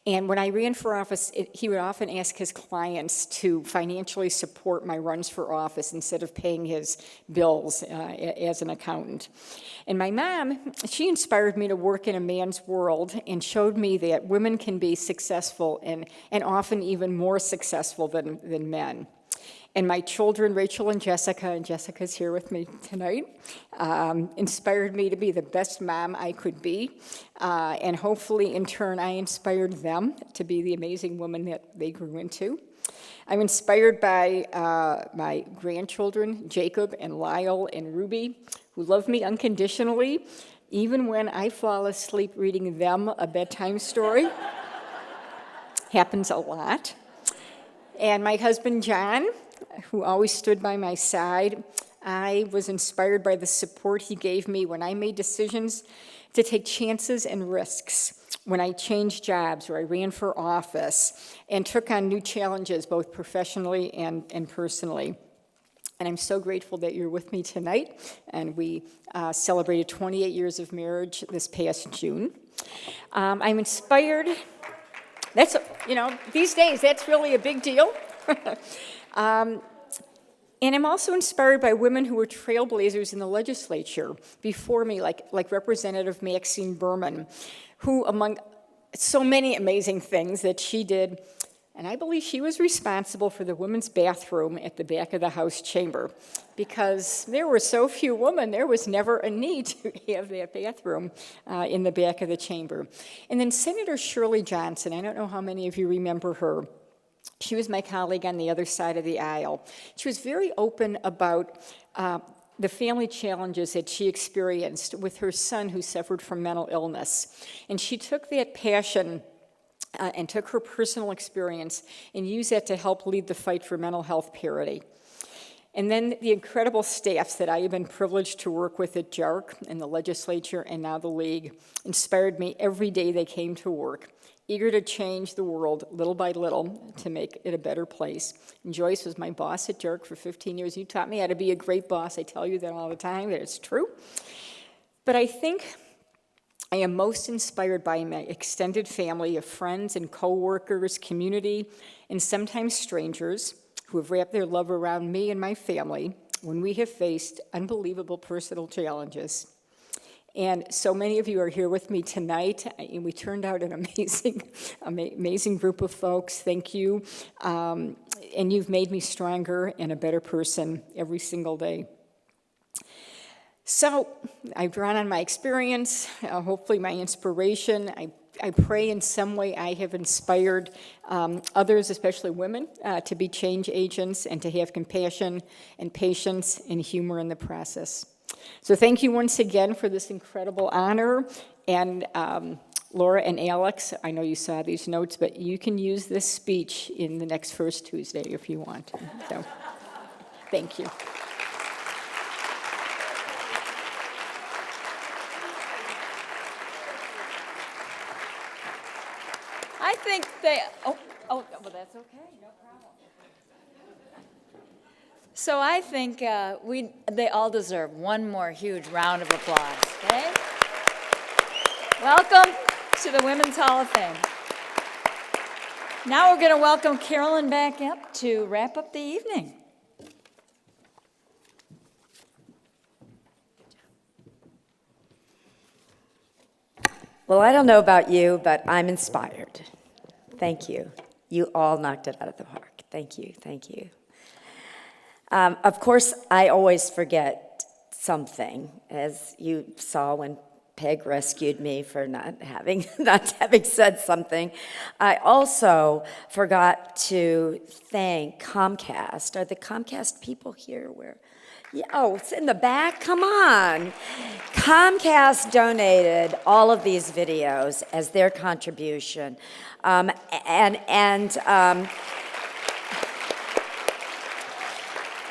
And when I ran for office, he would often ask his clients to financially support my runs for office instead of paying his bills as an accountant. And my mom, she inspired me to work in a man's world and showed me that women can be successful and often even more successful than men. And my children, Rachel and Jessica's here with me tonight, inspired me to be the best mom I could be. And hopefully, in turn, I inspired them to be the amazing woman that they grew into. I'm inspired by my grandchildren, Jacob and Lyle and Ruby, who love me unconditionally, even when I fall asleep reading them a bedtime story. Happens a lot. And my husband, John, who always stood by my side. I was inspired by the support he gave me when I made decisions to take chances and risks, when I changed jobs or I ran for office and took on new challenges both professionally and personally. And I'm so grateful that you're with me tonight. And we celebrated 28 years of marriage this past June. I'm inspired. That's, these days, that's really a big deal. And I'm also inspired by women who were trailblazers in the legislature before me, like Representative Maxine Berman, who, among so many amazing things that she did, and I believe she was responsible for the women's bathroom at the back of the House chamber, because there were so few women, there was never a need to have that bathroom in the back of the chamber. And then Senator Shirley Johnson, I don't know how many of you remember her. She was my colleague on the other side of the aisle. She was very open about the family challenges that she experienced with her son who suffered from mental illness. And she took that passion and took her personal experience and used that to help lead the fight for mental health parity. And then the incredible staffs that I have been privileged to work with at JARC and the legislature and now the League inspired me every day they came to work, eager to change the world little by little to make it a better place. And Joyce was my boss at JARC for 15 years. You taught me how to be a great boss. I tell you that all the time, that it's true. But I think I am most inspired by my extended family of friends and coworkers, community, and sometimes strangers who have wrapped their love around me and my family when we have faced unbelievable personal challenges. And so many of you are here with me tonight, and we turned out an amazing group of folks. Thank you. And you've made me stronger and a better person every single day. So I've drawn on my experience, hopefully my inspiration. I pray in some way I have inspired others, especially women, to be change agents and to have compassion and patience and humor in the process. So thank you once again for this incredible honor. And Laura and Alex, I know you saw these notes, but you can use this speech in the next First Tuesday if you want. So thank you. I think they, well, that's okay, no problem. So I think they all deserve one more huge round of applause, okay? Welcome to the Women's Hall of Fame. Now we're going to welcome Carolyn back up to wrap up the evening. Well, I don't know about you, but I'm inspired. Thank you. You all knocked it out of the park. Thank you, thank you. Of course, I always forget something, as you saw when Peg rescued me for not having said something. I also forgot to thank Comcast. Are the Comcast people here? Yeah, oh, it's in the back? Come on. Comcast donated all of these videos as their contribution.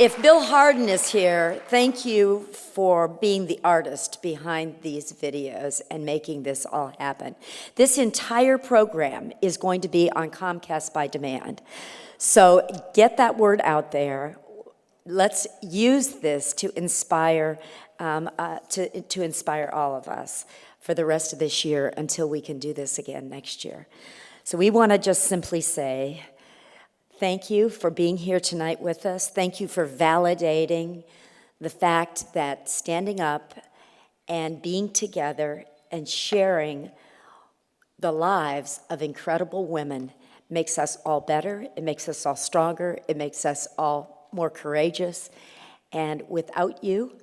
If Bill Harden is here, thank you for being the artist behind these videos and making this all happen. This entire program is going to be on Comcast by demand. So get that word out there. let's use this to inspire, to inspire all of us for the rest of this year until we can do this again next year. So we want to just simply say thank you for being here tonight with us. Thank you for validating the fact that standing up and being together and sharing the lives of incredible women makes us all better, it makes us all stronger, it makes us all more courageous. And without you,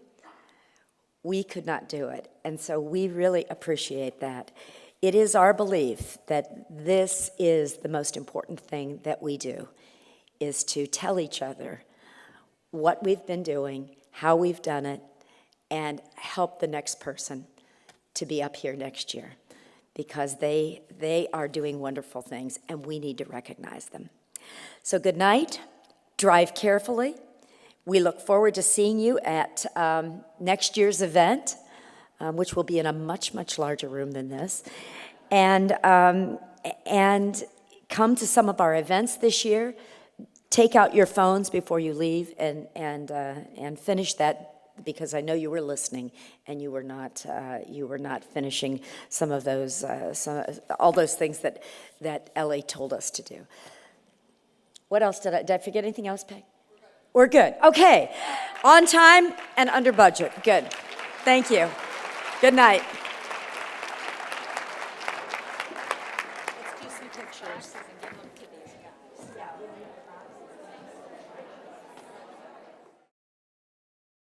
we could not do it. And so we really appreciate that. It is our belief that this is the most important thing that we do, is to tell each other what we've been doing, how we've done it, and help the next person to be up here next year, because they are doing wonderful things, and we need to recognize them. So good night. Drive carefully. We look forward to seeing you at next year's event, which will be in a much, much larger room than this. And come to some of our events this year. Take out your phones before you leave and finish that, because I know you were listening and you were not finishing some of those all those things that Ellie told us to do. What else did I forget anything else, Peg? We're good. Okay. On time and under budget. Good. Thank you. Good night. Let's do some pictures and give them to these guys.